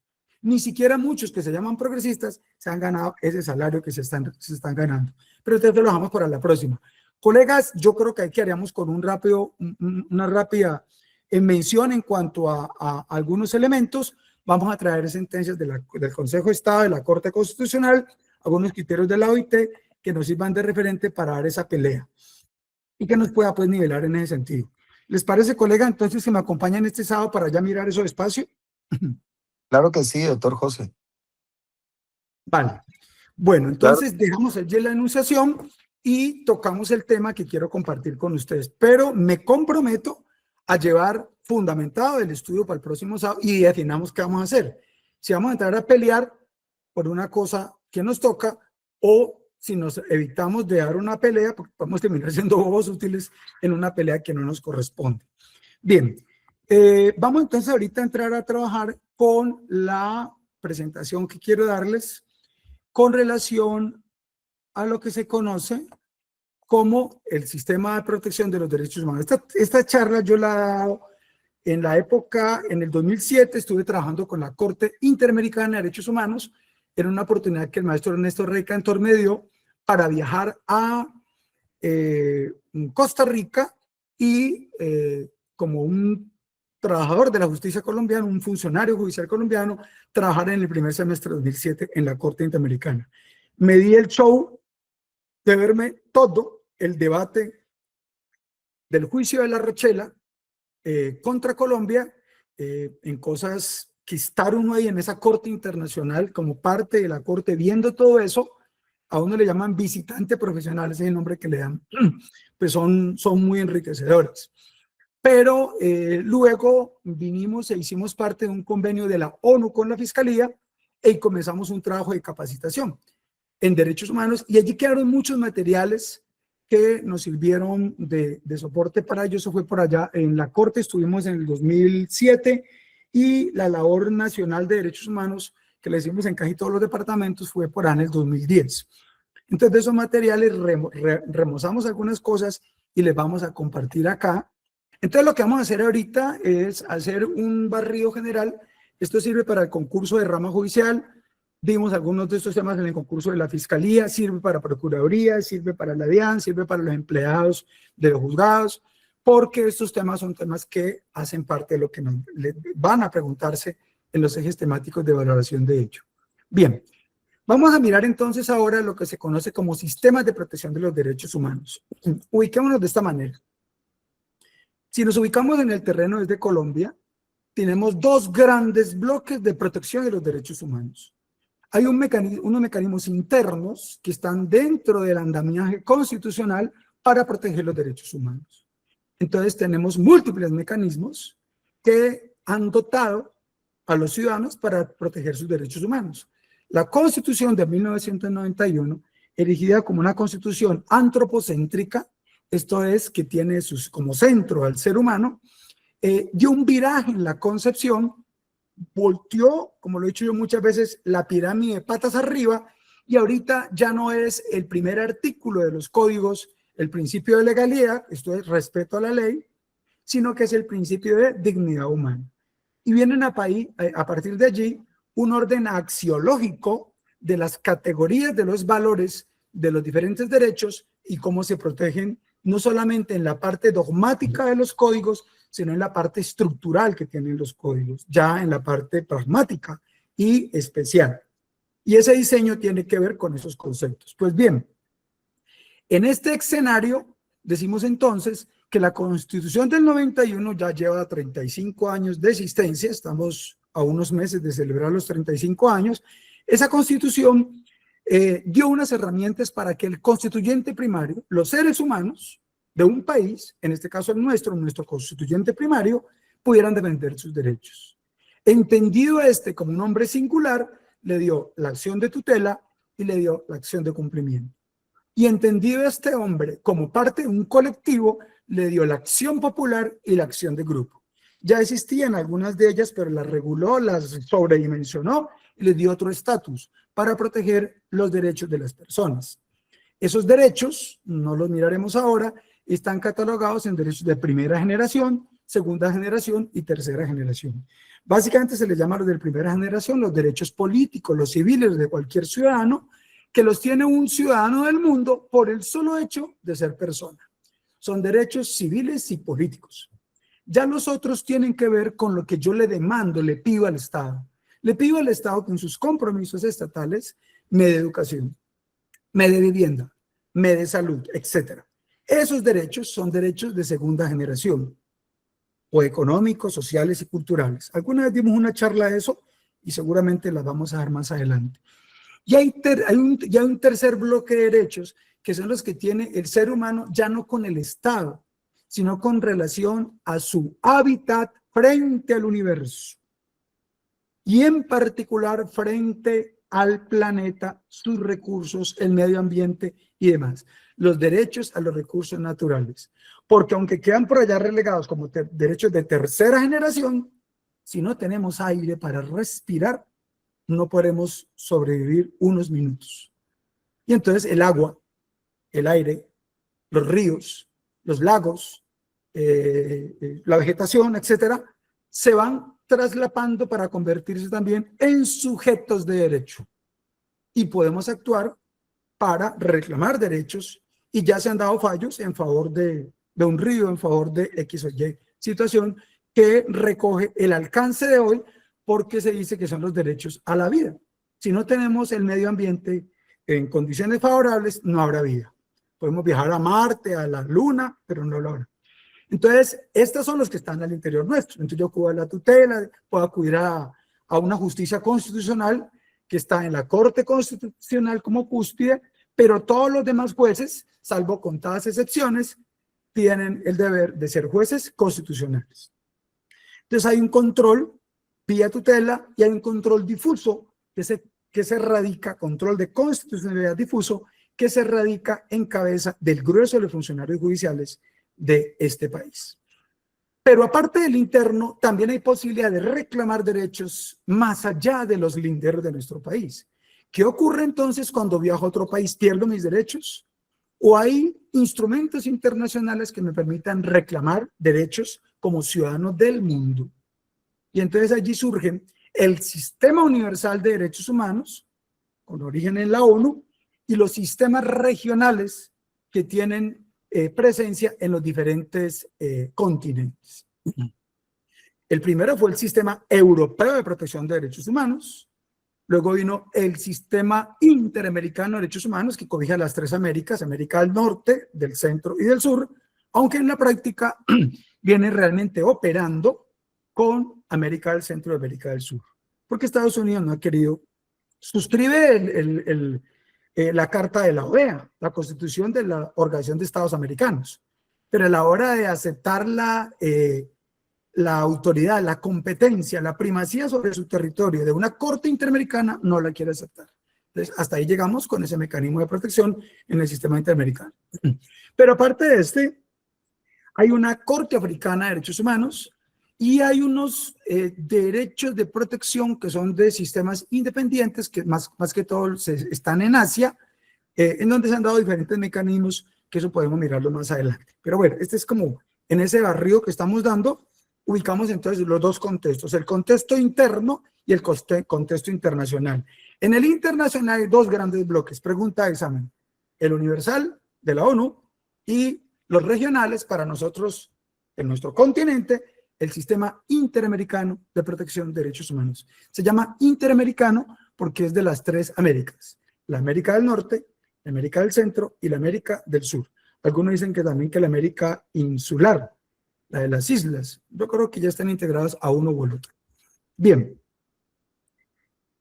Ni siquiera muchos que se llaman progresistas se han ganado ese salario que se están ganando. Pero entonces lo dejamos para la próxima. Colegas, yo creo que aquí haríamos con una rápida mención en cuanto a algunos elementos. Vamos a traer sentencias del Consejo de Estado, de la Corte Constitucional, algunos criterios de la OIT que nos sirvan de referente para dar esa pelea y que nos pueda pues nivelar en ese sentido. ¿Les parece, colega? Entonces, que me acompañan este sábado para ya mirar eso despacio. Claro que sí, doctor José. Vale. Bueno, entonces dejamos allí la enunciación y tocamos el tema que quiero compartir con ustedes, pero me comprometo a llevar fundamentado el estudio para el próximo sábado y definamos qué vamos a hacer. Si vamos a entrar a pelear por una cosa que nos toca, o si nos evitamos de dar una pelea, porque podemos terminar siendo bobos útiles en una pelea que no nos corresponde. Bien, vamos entonces ahorita a entrar a trabajar con la presentación que quiero darles con relación a lo que se conoce como el sistema de protección de los derechos humanos. Esta charla yo la he dado en la época, en el 2007, estuve trabajando con la Corte Interamericana de Derechos Humanos. Era una oportunidad que el maestro Ernesto Rey Cantor me dio para viajar a Costa Rica y como un trabajador de la justicia colombiana, un funcionario judicial colombiano, trabajar en el primer semestre de 2007 en la Corte Interamericana. Me di el show de verme todo el debate del juicio de La Rochela contra Colombia en cosas que estar uno ahí en esa corte internacional como parte de la corte viendo todo eso. A uno le llaman visitante profesional, ese es el nombre que le dan, pues son muy enriquecedores. Pero luego vinimos e hicimos parte de un convenio de la ONU con la Fiscalía y comenzamos un trabajo de capacitación. en derechos humanos, y allí quedaron muchos materiales que nos sirvieron de soporte para ello. Eso fue por allá en la Corte, estuvimos en el 2007, y la labor nacional de derechos humanos que le hicimos en casi todos los departamentos fue por allá en el 2010. Entonces, de esos materiales remozamos algunas cosas y les vamos a compartir acá. Entonces, lo que vamos a hacer ahorita es hacer un barrido general. Esto sirve para el concurso de rama judicial. Vimos algunos de estos temas en el concurso de la Fiscalía, sirve para Procuraduría, sirve para la DIAN, sirve para los empleados de los juzgados, porque estos temas son temas que hacen parte de lo que van a preguntarse en los ejes temáticos de valoración de hecho. Bien, vamos a mirar entonces ahora lo que se conoce como sistemas de protección de los derechos humanos. Ubiquémonos de esta manera. Si nos ubicamos en el terreno desde Colombia, tenemos dos grandes bloques de protección de los derechos humanos. Hay unos mecanismos internos que están dentro del andamiaje constitucional para proteger los derechos humanos. Entonces tenemos múltiples mecanismos que han dotado a los ciudadanos para proteger sus derechos humanos. La Constitución de 1991, erigida como una constitución antropocéntrica, esto es, que tiene como centro al ser humano, dio un viraje en la concepción, volteó, como lo he dicho yo muchas veces, la pirámide patas arriba, y ahorita ya no es el primer artículo de los códigos, el principio de legalidad, esto es respeto a la ley, sino que es el principio de dignidad humana. Y vienen a partir de allí un orden axiológico de las categorías de los valores de los diferentes derechos y cómo se protegen, no solamente en la parte dogmática de los códigos, sino en la parte estructural que tienen los códigos, ya en la parte pragmática y especial. Y ese diseño tiene que ver con esos conceptos. Pues bien, en este escenario decimos entonces que la Constitución del 91 ya lleva 35 años de existencia, estamos a unos meses de celebrar los 35 años. Esa Constitución dio unas herramientas para que el constituyente primario, los seres humanos de un país, en este caso el nuestro constituyente primario, pudieran defender sus derechos. Entendido como un hombre singular, le dio la acción de tutela y le dio la acción de cumplimiento. Y entendido este hombre como parte de un colectivo, le dio la acción popular y la acción de grupo. Ya existían algunas de ellas, pero las reguló, las sobredimensionó y les dio otro estatus para proteger los derechos de las personas. Esos derechos, no los miraremos ahora, están catalogados en derechos de primera generación, segunda generación y tercera generación. Básicamente se les llama los de primera generación los derechos políticos, los civiles de cualquier ciudadano, que los tiene un ciudadano del mundo por el solo hecho de ser persona. Son derechos civiles y políticos. Ya los otros tienen que ver con lo que yo le demando, le pido al Estado. Le pido al Estado que en sus compromisos estatales me dé educación, me dé vivienda, me dé salud, etc. Esos derechos son derechos de segunda generación, o económicos, sociales y culturales. Alguna vez dimos una charla de eso y seguramente las vamos a dar más adelante. Y hay un tercer bloque de derechos que son los que tiene el ser humano ya no con el Estado, sino con relación a su hábitat frente al universo. Y en particular frente al planeta, sus recursos, el medio ambiente y demás. Los derechos a los recursos naturales. Porque aunque quedan por allá relegados como derechos de tercera generación, si no tenemos aire para respirar, no podremos sobrevivir unos minutos. Y entonces el agua, el aire, los ríos, los lagos, la vegetación, etcétera, se van traslapando para convertirse también en sujetos de derecho. Y podemos actuar para reclamar derechos, y ya se han dado fallos en favor de un río, en favor de X o Y situación que recoge el alcance de hoy, porque se dice que son los derechos a la vida. Si no tenemos el medio ambiente en condiciones favorables, no habrá vida. Podemos viajar a Marte, a la Luna, pero no lo habrá. Entonces, estos son los que están al interior nuestro. Entonces, yo acudo a la tutela, puedo acudir a una justicia constitucional que está en la Corte Constitucional como cúspide, pero todos los demás jueces, salvo contadas excepciones, tienen el deber de ser jueces constitucionales. Entonces, hay un control vía tutela y hay un control difuso, que se que se radica, control de constitucionalidad difuso, que se radica en cabeza del grueso de los funcionarios judiciales de este país. Pero aparte del interno, también hay posibilidad de reclamar derechos más allá de los linderos de nuestro país. ¿Qué ocurre entonces cuando viajo a otro país? ¿Pierdo mis derechos? ¿O hay instrumentos internacionales que me permitan reclamar derechos como ciudadano del mundo? Y entonces allí surge el Sistema Universal de Derechos Humanos, con origen en la ONU, y los sistemas regionales que tienen presencia en los diferentes continentes. El primero fue el Sistema Europeo de Protección de Derechos Humanos. Luego vino el Sistema Interamericano de Derechos Humanos, que cobija las tres Américas, América del Norte, del Centro y del Sur, aunque en la práctica viene realmente operando con América del Centro y América del Sur, porque Estados Unidos no ha querido suscribir la Carta de la OEA, la Constitución de la Organización de Estados Americanos, pero a la hora de aceptar la autoridad, la competencia, la primacía sobre su territorio de una corte interamericana, no la quiere aceptar. Entonces, hasta ahí llegamos con ese mecanismo de protección en el sistema interamericano. Pero aparte de hay una Corte Africana de Derechos Humanos y hay unos derechos de protección que son de sistemas independientes, que más que todo están en Asia, en donde se han dado diferentes mecanismos, que eso podemos mirarlo más adelante. Pero bueno, este es como en ese barrio que estamos dando, ubicamos entonces los dos contextos, el contexto interno y el contexto internacional. En el internacional hay dos grandes bloques, pregunta de examen, el universal de la ONU y los regionales para nosotros, en nuestro continente, el Sistema Interamericano de Protección de Derechos Humanos. Se llama Interamericano porque es de las tres Américas, la América del Norte, la América del Centro y la América del Sur. Algunos dicen que también que la América insular, la de las islas. Yo creo que ya están integrados a uno u el otro. Bien.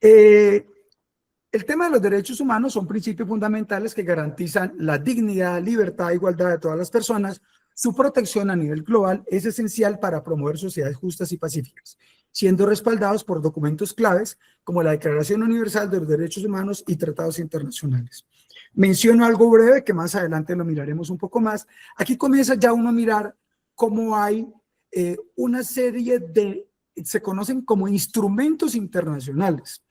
El tema de los derechos humanos son principios fundamentales que garantizan la dignidad, libertad e igualdad de todas las personas. Su protección a nivel global es esencial para promover sociedades justas y pacíficas, siendo respaldados por documentos claves como la Declaración Universal de los Derechos Humanos y tratados internacionales. Menciono algo breve que más adelante lo miraremos un poco más. Aquí comienza ya uno a mirar cómo hay una serie se conocen como instrumentos internacionales.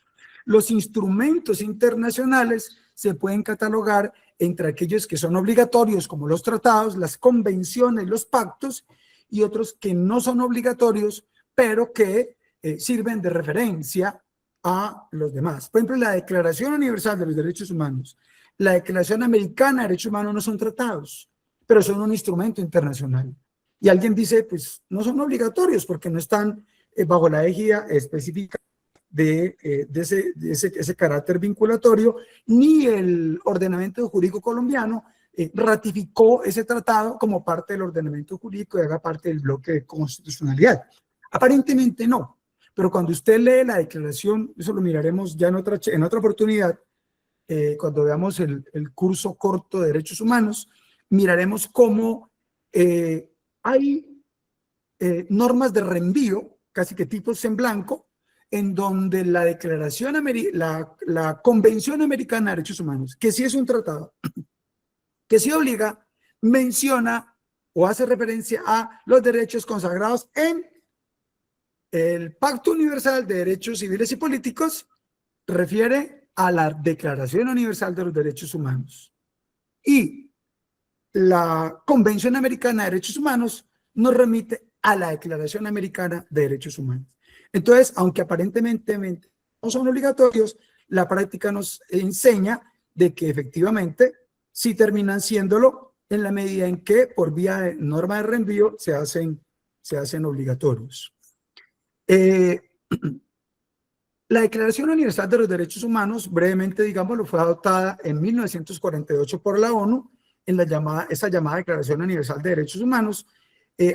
Los instrumentos internacionales se pueden catalogar entre aquellos que son obligatorios, como los tratados, las convenciones, los pactos, y otros que no son obligatorios, pero que sirven de referencia a los demás. Por ejemplo, la Declaración Universal de los Derechos Humanos, la Declaración Americana de Derechos Humanos no son tratados, pero son un instrumento internacional. Y alguien dice, pues no son obligatorios porque no están bajo la égida específica de ese carácter vinculatorio, ni el ordenamiento jurídico colombiano ratificó ese tratado como parte del ordenamiento jurídico y haga parte del bloque de constitucionalidad. Aparentemente no, pero cuando usted lee la declaración, eso lo miraremos ya en otra oportunidad, cuando veamos el curso corto de derechos humanos, miraremos cómo hay normas de reenvío, casi que tipos en blanco, en donde la declaración, la Convención Americana de Derechos Humanos, que sí es un tratado, que sí obliga, menciona o hace referencia a los derechos consagrados en el Pacto Universal de Derechos Civiles y Políticos, refiere a la Declaración Universal de los Derechos Humanos. Y la Convención Americana de Derechos Humanos nos remite a la Declaración Americana de Derechos Humanos. Entonces, aunque aparentemente no son obligatorios, la práctica nos enseña de que efectivamente sí terminan siéndolo en la medida en que por vía de norma de reenvío se hacen obligatorios. La Declaración Universal de los Derechos Humanos, brevemente digámoslo, fue adoptada en 1948 por la ONU, en esa llamada Declaración Universal de Derechos Humanos,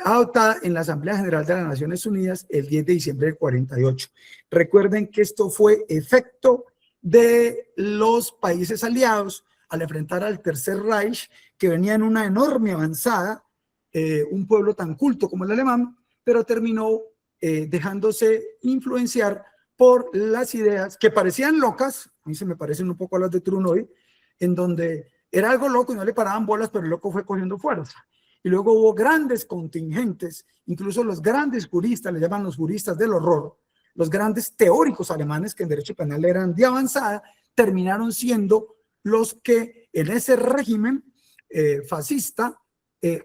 adoptada en la Asamblea General de las Naciones Unidas el 10 de diciembre del 48. Recuerden que esto fue efecto de los países aliados al enfrentar al Tercer Reich, que venía en una enorme avanzada, un pueblo tan culto como el alemán, pero terminó dejándose influenciar por las ideas que parecían locas, a mí se me parecen un poco a las de Trunoy, en donde era algo loco y no le paraban bolas, pero el loco fue cogiendo fuerza. Y luego hubo grandes contingentes, incluso los grandes juristas, le llaman los juristas del horror, los grandes teóricos alemanes que en derecho penal eran de avanzada, terminaron siendo los que en ese régimen fascista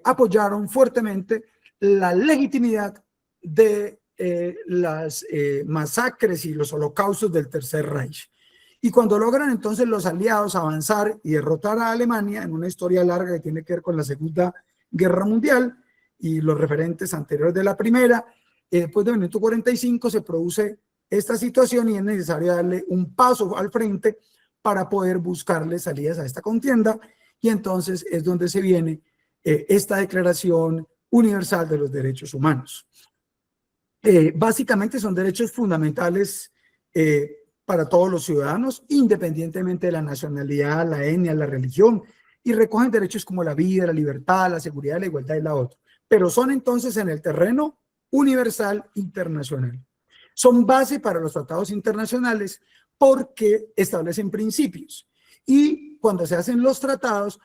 apoyaron fuertemente la legitimidad de las masacres y los holocaustos del Tercer Reich. Y cuando logran entonces los aliados avanzar y derrotar a Alemania en una historia larga que tiene que ver con la Segunda Guerra Mundial y los referentes anteriores de la Primera, después de 1945 se produce esta situación y es necesario darle un paso al frente para poder buscarle salidas a esta contienda, y entonces es donde se viene esta Declaración Universal de los Derechos Humanos. Básicamente son derechos fundamentales para todos los ciudadanos, independientemente de la nacionalidad, la etnia, la religión, y recogen derechos como la vida, la libertad, la seguridad, la igualdad y la otra. Pero son entonces en el terreno universal internacional. Son base para los tratados internacionales porque establecen principios. Y cuando se hacen los tratados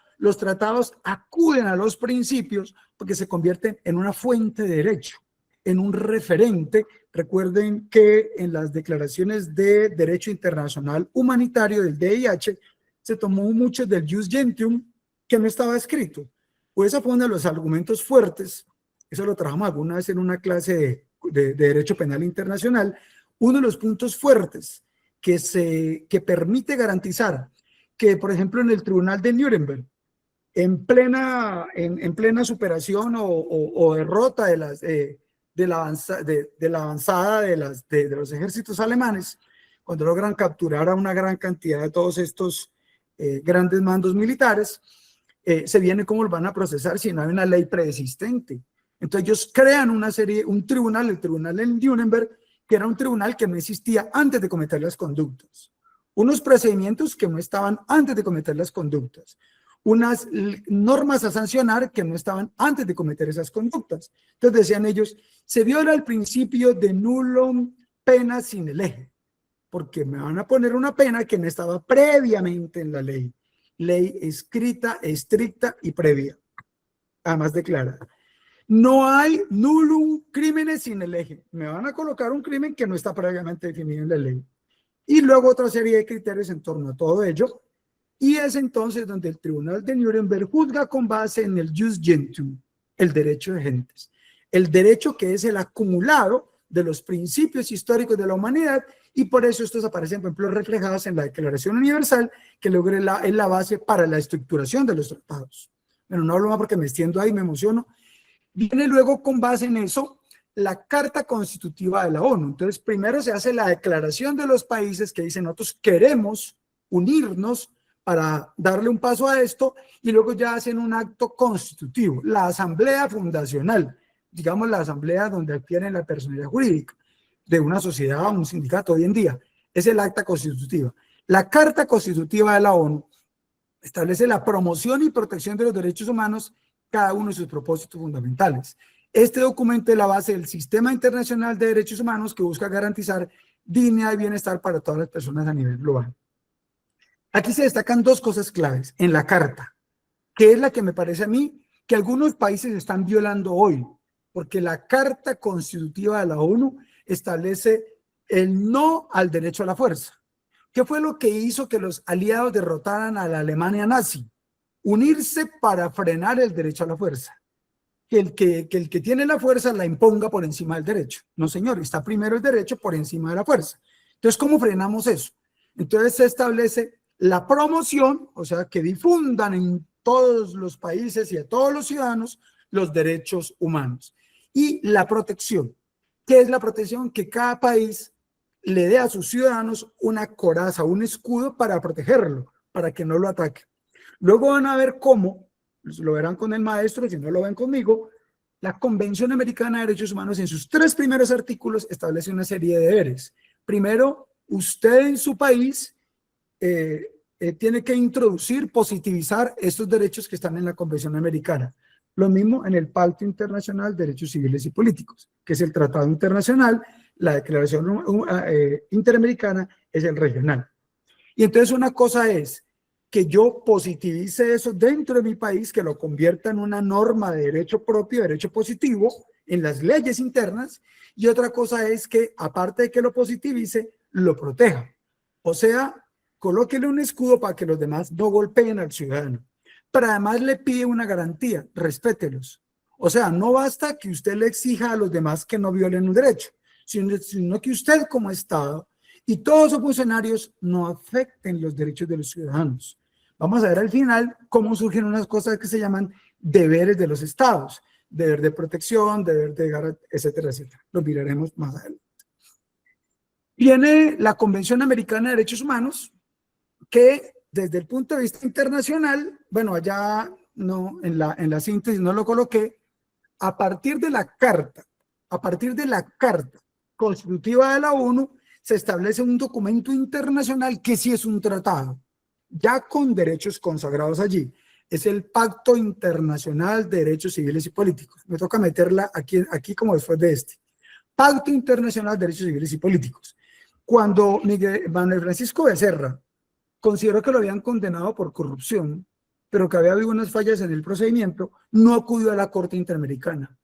acuden a los principios porque se convierten en una fuente de derecho, en un referente. Recuerden que en las declaraciones de derecho internacional humanitario del DIH se tomó mucho del jus gentium que no estaba escrito. Pues ese fue uno de los argumentos fuertes, eso lo trabajamos alguna vez en una clase de derecho penal internacional, uno de los puntos fuertes que permite garantizar que, por ejemplo, en el Tribunal de Nuremberg, en plena superación o derrota de la avanzada de los ejércitos alemanes, cuando logran capturar a una gran cantidad de todos estos grandes mandos militares, se viene cómo los van a procesar si no hay una ley preexistente. Entonces ellos crean un tribunal, el Tribunal de Nuremberg, que era un tribunal que no existía antes de cometer las conductas. Unos procedimientos que no estaban antes de cometer las conductas. Unas normas a sancionar que no estaban antes de cometer esas conductas. Entonces decían ellos, se viola el principio de nullum pena sine lege, porque me van a poner una pena que no estaba previamente en la ley. Ley escrita, estricta y previa, además declarada. No hay nullum crimen sine lege. Me van a colocar un crimen que no está previamente definido en la ley. Y luego otra serie de criterios en torno a todo ello. Y es entonces donde el Tribunal de Nuremberg juzga con base en el jus gentium, el derecho de gentes. El derecho que es el acumulado de los principios históricos de la humanidad, y por eso estos aparecen, por ejemplo, reflejados en la Declaración Universal, que luego es la base para la estructuración de los tratados. Bueno, no hablo más porque me extiendo ahí, me emociono. Viene luego con base en eso la Carta Constitutiva de la ONU. Entonces, primero se hace la declaración de los países que dicen, nosotros queremos unirnos para darle un paso a esto, y luego ya hacen un acto constitutivo, la asamblea fundacional, digamos la asamblea donde adquieren la personalidad jurídica de una sociedad o un sindicato hoy en día. Es el acta constitutiva. La Carta Constitutiva de la ONU establece la promoción y protección de los derechos humanos, cada uno de sus propósitos fundamentales. Este documento es la base del Sistema Internacional de Derechos Humanos que busca garantizar dignidad y bienestar para todas las personas a nivel global. Aquí se destacan dos cosas claves en la Carta, que es la que me parece a mí que algunos países están violando hoy, porque la Carta Constitutiva de la ONU establece el no al derecho a la fuerza. ¿Qué fue lo que hizo que los aliados derrotaran a la Alemania nazi? Unirse para frenar el derecho a la fuerza. Que el que tiene la fuerza la imponga por encima del derecho. No, señor, está primero el derecho por encima de la fuerza. Entonces, ¿cómo frenamos eso? Entonces se establece la promoción, o sea, que difundan en todos los países y a todos los ciudadanos los derechos humanos. Y la protección. ¿Qué es la protección? Que cada país le dé a sus ciudadanos una coraza, un escudo para protegerlo, para que no lo ataque. Luego van a ver cómo, lo verán con el maestro, si no lo ven conmigo, la Convención Americana de Derechos Humanos en sus 3 primeros artículos establece una serie de deberes. Primero, usted en su país tiene que introducir, positivizar estos derechos que están en la Convención Americana. Lo mismo en el Pacto Internacional de Derechos Civiles y Políticos, que es el tratado internacional la declaración interamericana es el regional. Y entonces una cosa es que yo positivice eso dentro de mi país, que lo convierta en una norma de derecho propio, derecho positivo, en las leyes internas, y otra cosa es que, aparte de que lo positivice, lo proteja. O sea, colóquele un escudo para que los demás no golpeen al ciudadano. Pero además le pide una garantía, respételos. O sea, no basta que usted le exija a los demás que no violen un derecho, sino que usted como Estado y todos los funcionarios no afecten los derechos de los ciudadanos. Vamos a ver al final cómo surgen unas cosas que se llaman deberes de los estados, deber de protección, deber de garantía, etcétera, etcétera. Lo miraremos más adelante. Viene la Convención Americana de Derechos Humanos, que desde el punto de vista internacional, bueno, allá no, en la síntesis no lo coloqué, a partir de la carta constitutiva de la ONU, se establece un documento internacional que sí es un tratado, ya con derechos consagrados allí. Es el Pacto Internacional de Derechos Civiles y Políticos. Me toca meterla aquí como después de este. Pacto Internacional de Derechos Civiles y Políticos. Cuando Manuel Francisco Becerra consideró que lo habían condenado por corrupción, pero que había habido unas fallas en el procedimiento, no acudió a la Corte Interamericana.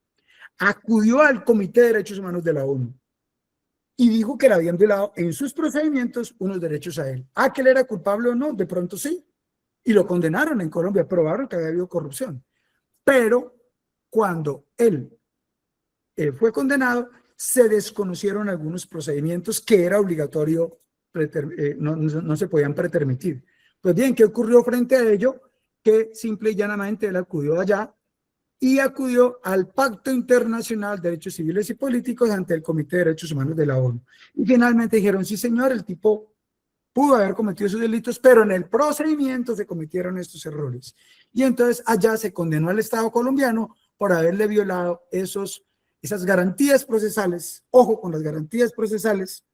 Acudió al Comité de Derechos Humanos de la ONU y dijo que le habían violado en sus procedimientos unos derechos a él. ¿Que él era culpable o no? De pronto sí. Y lo condenaron en Colombia, probaron que había habido corrupción. Pero cuando él fue condenado, se desconocieron algunos procedimientos que era obligatorio, no se podían pretermitir. Pues bien, ¿qué ocurrió frente a ello? Que simple y llanamente él acudió allá y acudió al Pacto Internacional de Derechos Civiles y Políticos ante el Comité de Derechos Humanos de la ONU. Y finalmente dijeron, sí señor, el tipo pudo haber cometido esos delitos, pero en el procedimiento se cometieron estos errores. Y entonces allá se condenó al Estado colombiano por haberle violado esas garantías procesales. Ojo con las garantías procesales.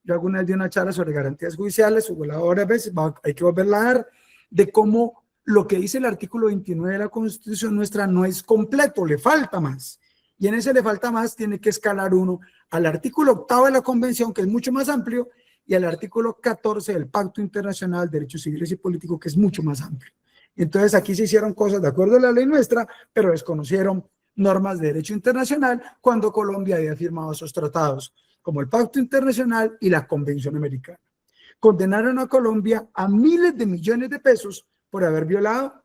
Yo alguna vez di una charla sobre garantías judiciales, o ahora veces hay que volverla a dar, de cómo lo que dice el artículo 29 de la Constitución nuestra no es completo, le falta más. Y en ese le falta más tiene que escalar uno al artículo 8 de la Convención, que es mucho más amplio, y al artículo 14 del Pacto Internacional de Derechos Civiles y Políticos, que es mucho más amplio. Entonces aquí se hicieron cosas de acuerdo a la ley nuestra, pero desconocieron normas de derecho internacional cuando Colombia había firmado esos tratados, como el Pacto Internacional y la Convención Americana. Condenaron a Colombia a miles de millones de pesos por haber violado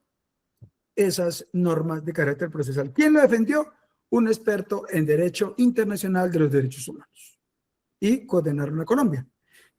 esas normas de carácter procesal. ¿Quién lo defendió? Un experto en Derecho Internacional de los Derechos Humanos. Y condenaron a Colombia.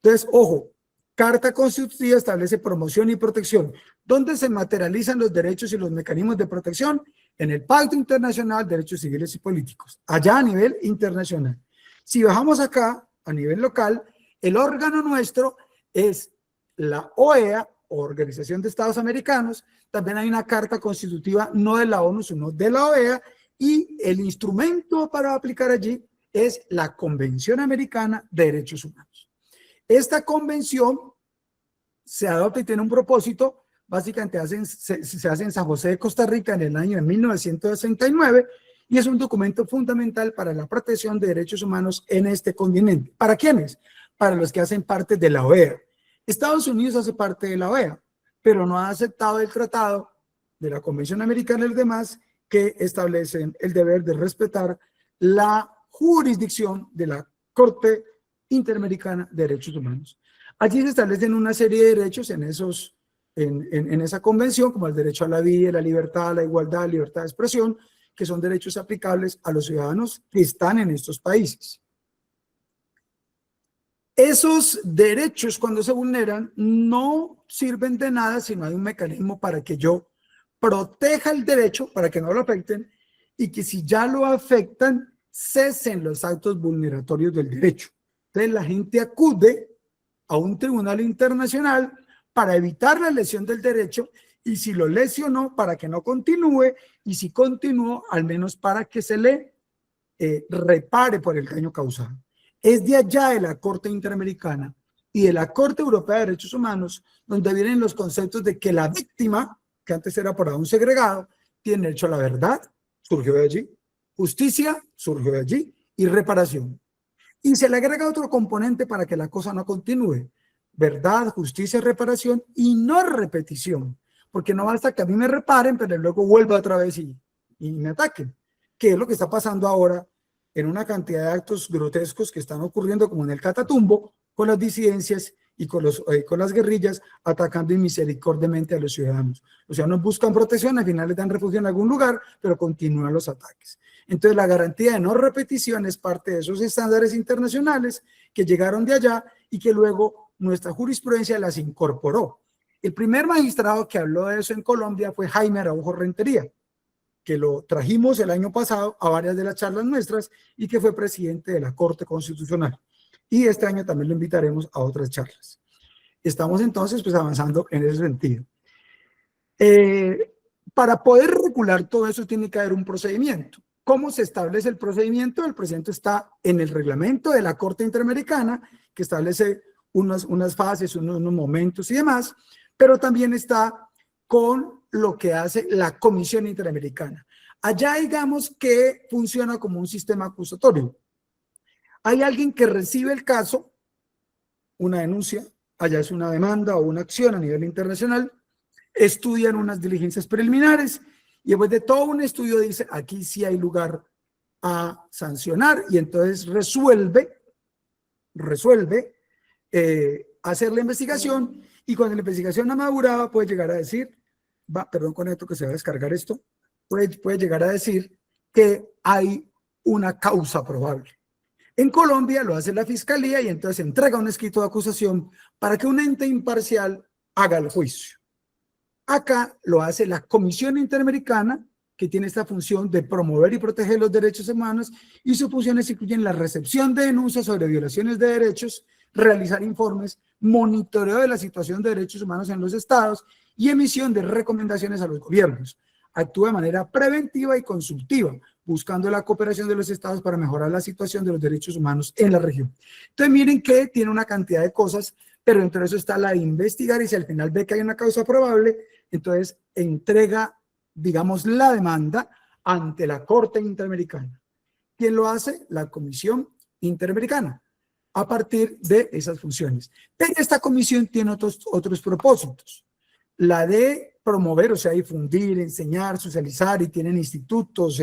Entonces, ojo, Carta Constitutiva establece promoción y protección. ¿Dónde se materializan los derechos y los mecanismos de protección? En el Pacto Internacional de Derechos Civiles y Políticos, allá a nivel internacional. Si bajamos acá, a nivel local, el órgano nuestro es la OEA, Organización de Estados Americanos. También hay una carta constitutiva, no de la ONU, sino de la OEA, y el instrumento para aplicar allí es la Convención Americana de Derechos Humanos. Esta convención se adopta y tiene un propósito, básicamente se hace en San José de Costa Rica en el año de 1969, y es un documento fundamental para la protección de derechos humanos en este continente. ¿Para quiénes? Para los que hacen parte de la OEA. Estados Unidos hace parte de la OEA, pero no ha aceptado el tratado de la Convención Americana y los demás que establecen el deber de respetar la jurisdicción de la Corte Interamericana de Derechos Humanos. Allí se establecen una serie de derechos en esa convención, como el derecho a la vida, la libertad, la igualdad, la libertad de expresión, que son derechos aplicables a los ciudadanos que están en estos países. Esos derechos, cuando se vulneran, no sirven de nada si no hay un mecanismo para que yo proteja el derecho, para que no lo afecten, y que si ya lo afectan, cesen los actos vulneratorios del derecho. Entonces la gente acude a un tribunal internacional para evitar la lesión del derecho, y si lo lesionó, para que no continúe, y si continuó, al menos para que se le repare por el daño causado. Es de allá de la Corte Interamericana y de la Corte Europea de Derechos Humanos donde vienen los conceptos de que la víctima, que antes era para un segregado, tiene derecho a la verdad, surgió de allí, justicia, surgió de allí, y reparación. Y se le agrega otro componente para que la cosa no continúe: verdad, justicia, reparación y no repetición. Porque no basta que a mí me reparen, pero luego vuelva otra vez y me ataquen. Que es lo que está pasando ahora en una cantidad de actos grotescos que están ocurriendo, como en el Catatumbo, con las disidencias y con las guerrillas atacando inmisericordiamente a los ciudadanos. Los ciudadanos buscan protección, al final les dan refugio en algún lugar, pero continúan los ataques. Entonces, la garantía de no repetición es parte de esos estándares internacionales que llegaron de allá y que luego nuestra jurisprudencia las incorporó. El primer magistrado que habló de eso en Colombia fue Jaime Araujo Rentería, que lo trajimos el año pasado a varias de las charlas nuestras y que fue presidente de la Corte Constitucional. Y este año también lo invitaremos a otras charlas. Estamos entonces pues avanzando en ese sentido. Para poder regular todo eso tiene que haber un procedimiento. ¿Cómo se establece el procedimiento? El procedimiento está en el reglamento de la Corte Interamericana, que establece unas fases, unos momentos y demás, pero también está con lo que hace la Comisión Interamericana. Allá digamos que funciona como un sistema acusatorio. Hay alguien que recibe el caso, una denuncia, allá es una demanda o una acción a nivel internacional, estudian unas diligencias preliminares y después de todo un estudio dice, aquí sí hay lugar a sancionar, y entonces resuelve hacer la investigación, y cuando la investigación ha madurado puede llegar a decir, perdón con esto que se va a descargar esto, puede llegar a decir que hay una causa probable. En Colombia lo hace la Fiscalía y entonces entrega un escrito de acusación para que un ente imparcial haga el juicio. Acá lo hace la Comisión Interamericana, que tiene esta función de promover y proteger los derechos humanos, y sus funciones incluyen la recepción de denuncias sobre violaciones de derechos, realizar informes, monitoreo de la situación de derechos humanos en los estados y emisión de recomendaciones a los gobiernos. Actúa de manera preventiva y consultiva, buscando la cooperación de los estados para mejorar la situación de los derechos humanos en la región. Entonces miren que tiene una cantidad de cosas, pero entre eso está la de investigar, y si al final ve que hay una causa probable, entonces entrega, digamos, la demanda ante la Corte Interamericana. ¿Quién lo hace? La Comisión Interamericana, a partir de esas funciones. Pero esta comisión tiene otros propósitos. La de promover, o sea, difundir, enseñar, socializar, y tienen institutos,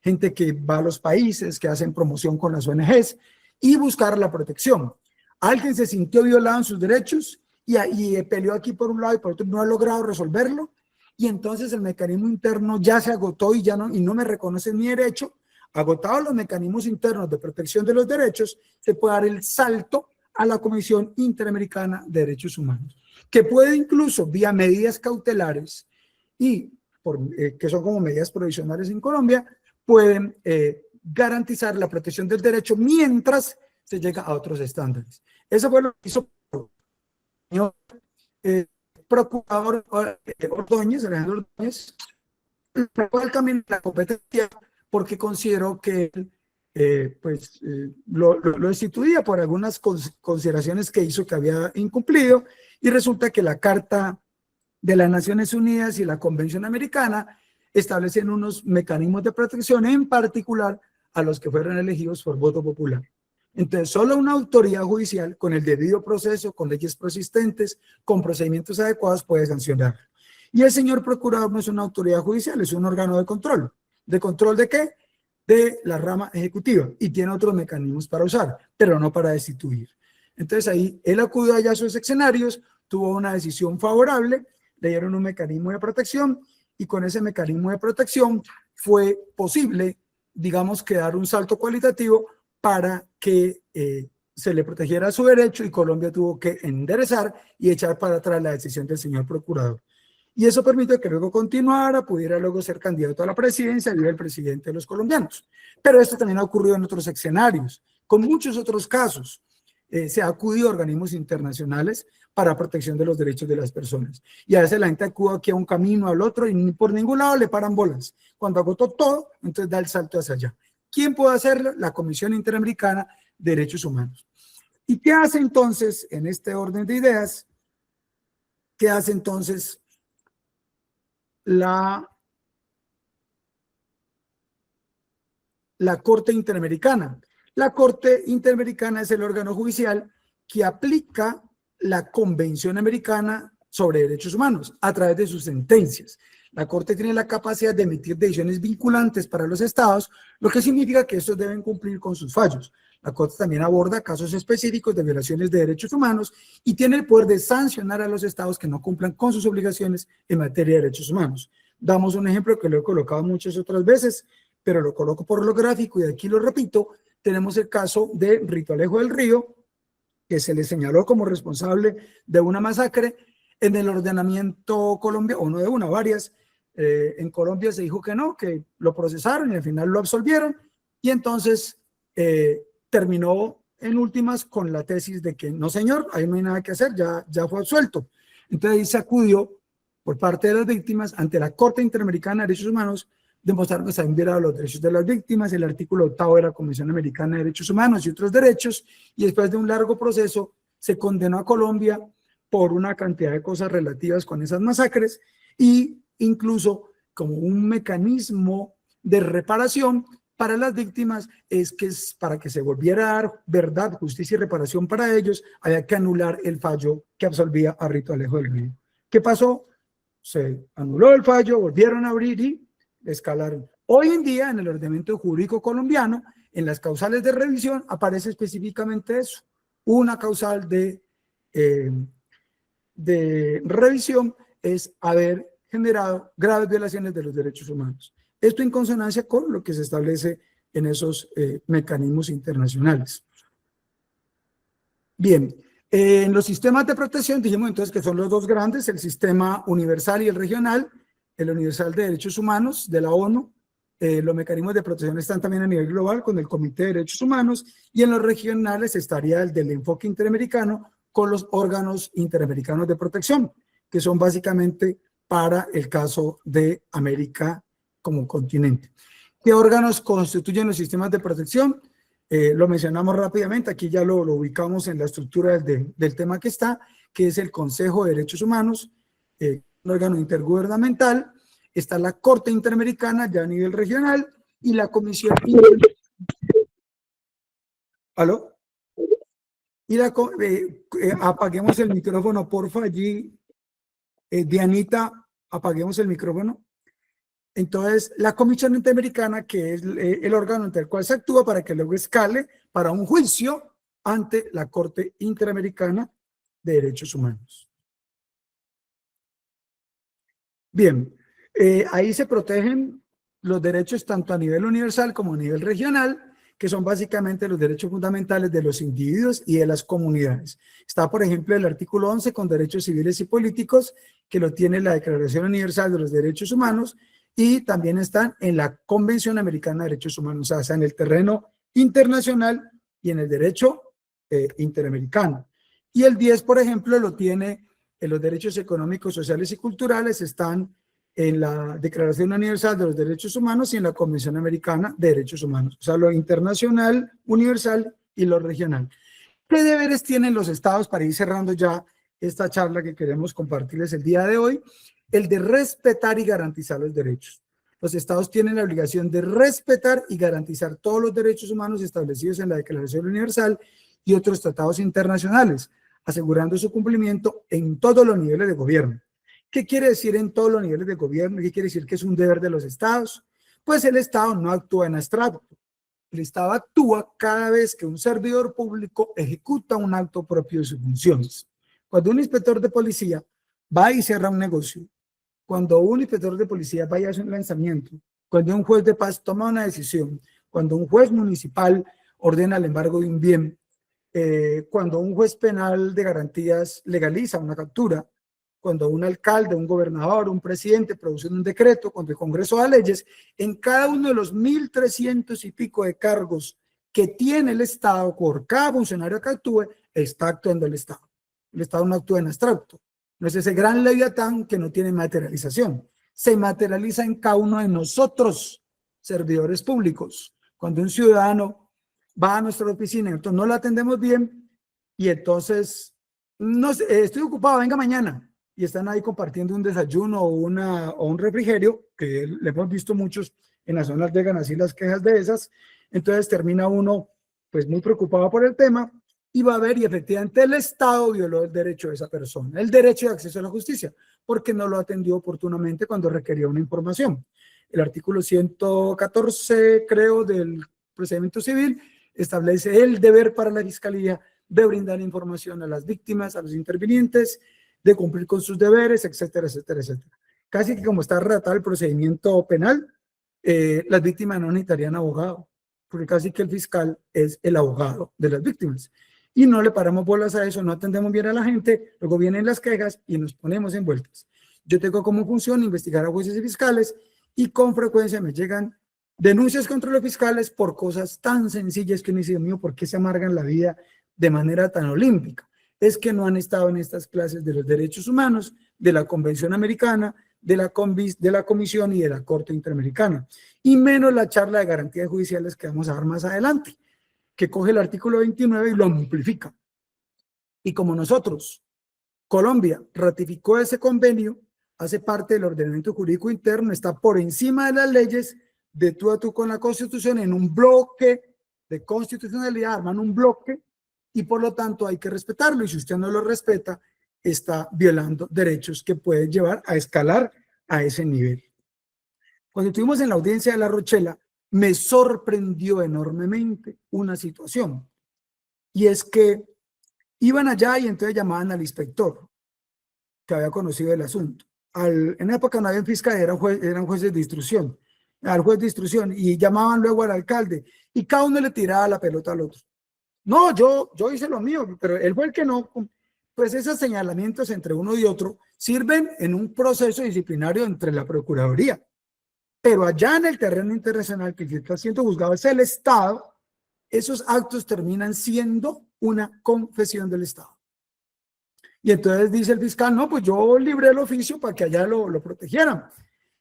gente que va a los países, que hacen promoción con las ONGs, y buscar la protección. Alguien se sintió violado en sus derechos y peleó aquí por un lado y por otro, no ha logrado resolverlo, y entonces el mecanismo interno ya se agotó y no me reconoce mi derecho. Agotados los mecanismos internos de protección de los derechos, se puede dar el salto a la Comisión Interamericana de Derechos Humanos, que puede incluso vía medidas cautelares y que son como medidas provisionales en Colombia, pueden garantizar la protección del derecho mientras se llega a otros estándares. Eso fue lo que hizo el procurador Ordóñez, Alejandro Ordóñez, el camino de la competencia, porque consideró que lo destituía por algunas consideraciones que hizo que había incumplido, y resulta que la Carta de las Naciones Unidas y la Convención Americana establecen unos mecanismos de protección, en particular a los que fueron elegidos por voto popular. Entonces, solo una autoridad judicial con el debido proceso, con leyes persistentes, con procedimientos adecuados, puede sancionar. Y el señor procurador no es una autoridad judicial, es un órgano de control. ¿De control de qué? De la rama ejecutiva, y tiene otros mecanismos para usar, pero no para destituir. Entonces ahí él acudió allá a sus escenarios, tuvo una decisión favorable, le dieron un mecanismo de protección, y con ese mecanismo de protección fue posible, digamos, que dar un salto cualitativo para que se le protegiera su derecho, y Colombia tuvo que enderezar y echar para atrás la decisión del señor procurador. Y eso permite que luego continuara, pudiera luego ser candidato a la presidencia y era el presidente de los colombianos. Pero esto también ha ocurrido en otros escenarios, con muchos otros casos. Se ha acudido a organismos internacionales para protección de los derechos de las personas. Y a veces la gente acude aquí a un camino, al otro, y ni por ningún lado le paran bolas. Cuando agotó todo, entonces da el salto hacia allá. ¿Quién puede hacerlo? La Comisión Interamericana de Derechos Humanos. ¿Y qué hace entonces, en este orden de ideas, qué hace entonces la Corte Interamericana? La Corte Interamericana es el órgano judicial que aplica la Convención Americana sobre Derechos Humanos a través de sus sentencias. La Corte tiene la capacidad de emitir decisiones vinculantes para los estados, lo que significa que estos deben cumplir con sus fallos. La Corte también aborda casos específicos de violaciones de derechos humanos y tiene el poder de sancionar a los estados que no cumplan con sus obligaciones en materia de derechos humanos. Damos un ejemplo que lo he colocado muchas otras veces, pero lo coloco por lo gráfico y aquí lo repito. Tenemos el caso de Rito Alejo del Río, que se le señaló como responsable de una masacre en el ordenamiento colombiano, o no de una, varias. En Colombia se dijo que no, que lo procesaron y al final lo absolvieron, y entonces terminó en últimas con la tesis de que no señor, ahí no hay nada que hacer, ya fue absuelto. Entonces ahí se acudió por parte de las víctimas ante la Corte Interamericana de Derechos Humanos, demostraron que se habían violado los derechos de las víctimas, el artículo 8 de la Convención Americana de Derechos Humanos y otros derechos, y después de un largo proceso se condenó a Colombia por una cantidad de cosas relativas con esas masacres, y incluso como un mecanismo de reparación para las víctimas, para que se volviera a dar verdad, justicia y reparación para ellos, había que anular el fallo que absolvía a Rito Alejo del Río. ¿Qué pasó? Se anuló el fallo, volvieron a abrir y escalaron. Hoy en día, en el ordenamiento jurídico colombiano, en las causales de revisión aparece específicamente eso, una causal de revisión es haber generado graves violaciones de los derechos humanos. Esto en consonancia con lo que se establece en esos mecanismos internacionales. Bien, en los sistemas de protección dijimos entonces que son los dos grandes, el sistema universal y el regional. El universal de derechos humanos de la ONU, los mecanismos de protección están también a nivel global con el Comité de Derechos Humanos, y en los regionales estaría el del enfoque interamericano con los órganos interamericanos de protección, que son básicamente para el caso de América como continente. ¿Qué órganos constituyen los sistemas de protección? Lo mencionamos rápidamente, aquí ya lo ubicamos en la estructura del tema que es el Consejo de Derechos Humanos, un órgano intergubernamental, está la Corte Interamericana ya a nivel regional y la Comisión ¿Aló? Y apaguemos el micrófono, porfa, allí, Dianita, apaguemos el micrófono. Entonces, la Comisión Interamericana, que es el órgano ante el cual se actúa para que luego escale para un juicio ante la Corte Interamericana de Derechos Humanos. Bien, ahí se protegen los derechos tanto a nivel universal como a nivel regional, que son básicamente los derechos fundamentales de los individuos y de las comunidades. Está, por ejemplo, el artículo 11 con derechos civiles y políticos, que lo tiene la Declaración Universal de los Derechos Humanos, y también están en la Convención Americana de Derechos Humanos, o sea, en el terreno internacional y en el derecho interamericano. Y el 10, por ejemplo, lo tiene en los derechos económicos, sociales y culturales, están en la Declaración Universal de los Derechos Humanos y en la Convención Americana de Derechos Humanos, o sea, lo internacional, universal y lo regional. ¿Qué deberes tienen los estados para ir cerrando ya esta charla que queremos compartirles el día de hoy? El de respetar y garantizar los derechos. Los estados tienen la obligación de respetar y garantizar todos los derechos humanos establecidos en la Declaración Universal y otros tratados internacionales, asegurando su cumplimiento en todos los niveles de gobierno. ¿Qué quiere decir en todos los niveles de gobierno? ¿Qué quiere decir que es un deber de los estados? Pues el estado no actúa en abstracto. El estado actúa cada vez que un servidor público ejecuta un acto propio de sus funciones. Cuando un inspector de policía va y cierra un negocio, cuando un inspector de policía vaya a hacer un lanzamiento, cuando un juez de paz toma una decisión, cuando un juez municipal ordena el embargo de un bien, cuando un juez penal de garantías legaliza una captura, cuando un alcalde, un gobernador, un presidente producen un decreto, cuando el Congreso da leyes, en cada uno de los 1.300 y pico de cargos que tiene el Estado por cada funcionario que actúe, está actuando el Estado. El Estado no actúa en abstracto. No es ese gran leviatán que no tiene materialización. Se materializa en cada uno de nosotros, servidores públicos. Cuando un ciudadano va a nuestra oficina y nosotros no lo atendemos bien, y entonces, no sé, estoy ocupado, venga mañana, y están ahí compartiendo un desayuno o un refrigerio, que le hemos visto muchos en las zonas llegan así las quejas de esas, entonces termina uno pues muy preocupado por el tema, y va a ver y efectivamente el Estado violó el derecho de esa persona, el derecho de acceso a la justicia, porque no lo atendió oportunamente cuando requería una información. El artículo 114, creo, del procedimiento civil establece el deber para la Fiscalía de brindar información a las víctimas, a los intervinientes, de cumplir con sus deberes, etcétera, etcétera, etcétera. Casi que como está redactado el procedimiento penal, las víctimas no necesitarían abogado, porque casi que el fiscal es el abogado de las víctimas. Y no le paramos bolas a eso, no atendemos bien a la gente, luego vienen las quejas y nos ponemos envueltas. Yo tengo como función investigar a jueces y fiscales y con frecuencia me llegan denuncias contra los fiscales por cosas tan sencillas que uno dice, Dios mío, ¿por qué se amargan la vida de manera tan olímpica? Es que no han estado en estas clases de los derechos humanos, de la Convención Americana, de la Comisión y de la Corte Interamericana, y menos la charla de garantías judiciales que vamos a dar más adelante, que coge el artículo 29 y lo amplifica. Y como nosotros, Colombia, ratificó ese convenio, hace parte del ordenamiento jurídico interno, está por encima de las leyes, de tú a tú con la Constitución, en un bloque de constitucionalidad, arman un bloque, y por lo tanto hay que respetarlo, y si usted no lo respeta, está violando derechos que pueden llevar a escalar a ese nivel. Cuando estuvimos en la audiencia de La Rochela, me sorprendió enormemente una situación, y es que iban allá y entonces llamaban al inspector, que había conocido el asunto. En la época no había fiscal, eran jueces de instrucción, al juez de instrucción, y llamaban luego al alcalde, y cada uno le tiraba la pelota al otro. No, yo hice lo mío, pero él fue el que no. Pues esos señalamientos entre uno y otro sirven en un proceso disciplinario entre la Procuraduría. Pero allá en el terreno internacional que está siendo juzgado es el Estado, esos actos terminan siendo una confesión del Estado. Y entonces dice el fiscal, no, pues yo libré el oficio para que allá lo protegieran.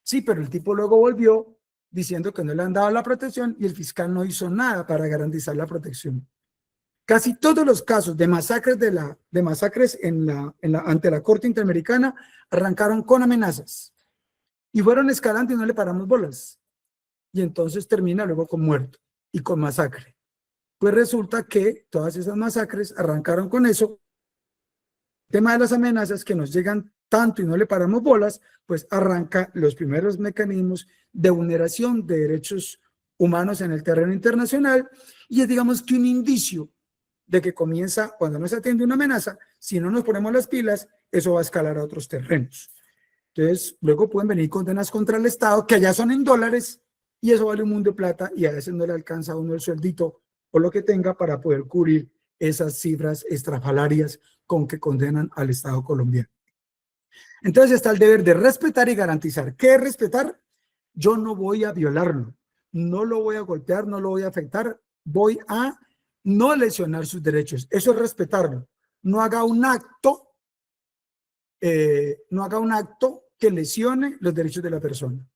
Sí, pero el tipo luego volvió diciendo que no le han dado la protección y el fiscal no hizo nada para garantizar la protección. Casi todos los casos de masacres, ante la Corte Interamericana arrancaron con amenazas y fueron escalando y no le paramos bolas. Y entonces termina luego con muerto y con masacre. Pues resulta que todas esas masacres arrancaron con eso. El tema de las amenazas que nos llegan tanto y no le paramos bolas, pues arranca los primeros mecanismos de vulneración de derechos humanos en el terreno internacional y es, digamos, que un indicio de que comienza, cuando no se atiende una amenaza, si no nos ponemos las pilas, eso va a escalar a otros terrenos. Entonces, luego pueden venir condenas contra el Estado, que allá son en dólares, y eso vale un mundo de plata, y a veces no le alcanza a uno el sueldito o lo que tenga para poder cubrir esas cifras estrafalarias con que condenan al Estado colombiano. Entonces está el deber de respetar y garantizar. ¿Qué es respetar? Yo no voy a violarlo, no lo voy a golpear, no lo voy a afectar, voy a no lesionar sus derechos. Eso es respetarlo. No haga un acto que lesione los derechos de la persona.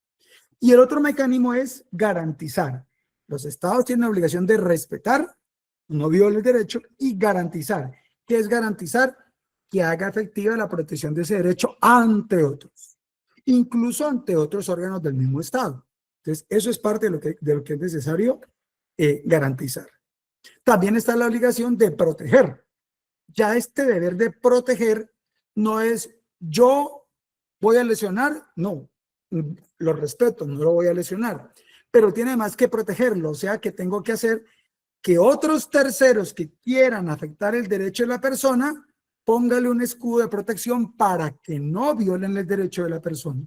Y el otro mecanismo es garantizar. Los estados tienen la obligación de respetar, no viola el derecho, y garantizar. ¿Qué es garantizar? Que haga efectiva la protección de ese derecho ante otros, incluso ante otros órganos del mismo estado. Entonces, eso es parte de lo que es necesario garantizar. También está la obligación de proteger. Ya este deber de proteger no es yo voy a lesionar, no, lo respeto, no lo voy a lesionar, pero tiene más que protegerlo, o sea que tengo que hacer que otros terceros que quieran afectar el derecho de la persona, póngale un escudo de protección para que no violen el derecho de la persona.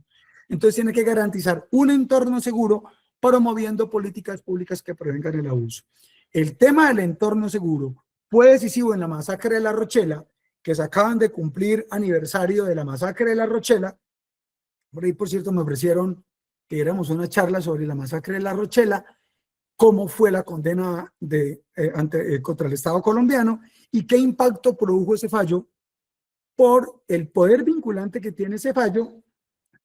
Entonces tiene que garantizar un entorno seguro promoviendo políticas públicas que prevengan el abuso. El tema del entorno seguro fue decisivo en la masacre de La Rochela, que se acaban de cumplir aniversario de la masacre de La Rochela. Por ahí, por cierto, me ofrecieron que diéramos una charla sobre la masacre de La Rochela, cómo fue la condena contra el Estado colombiano y qué impacto produjo ese fallo por el poder vinculante que tiene ese fallo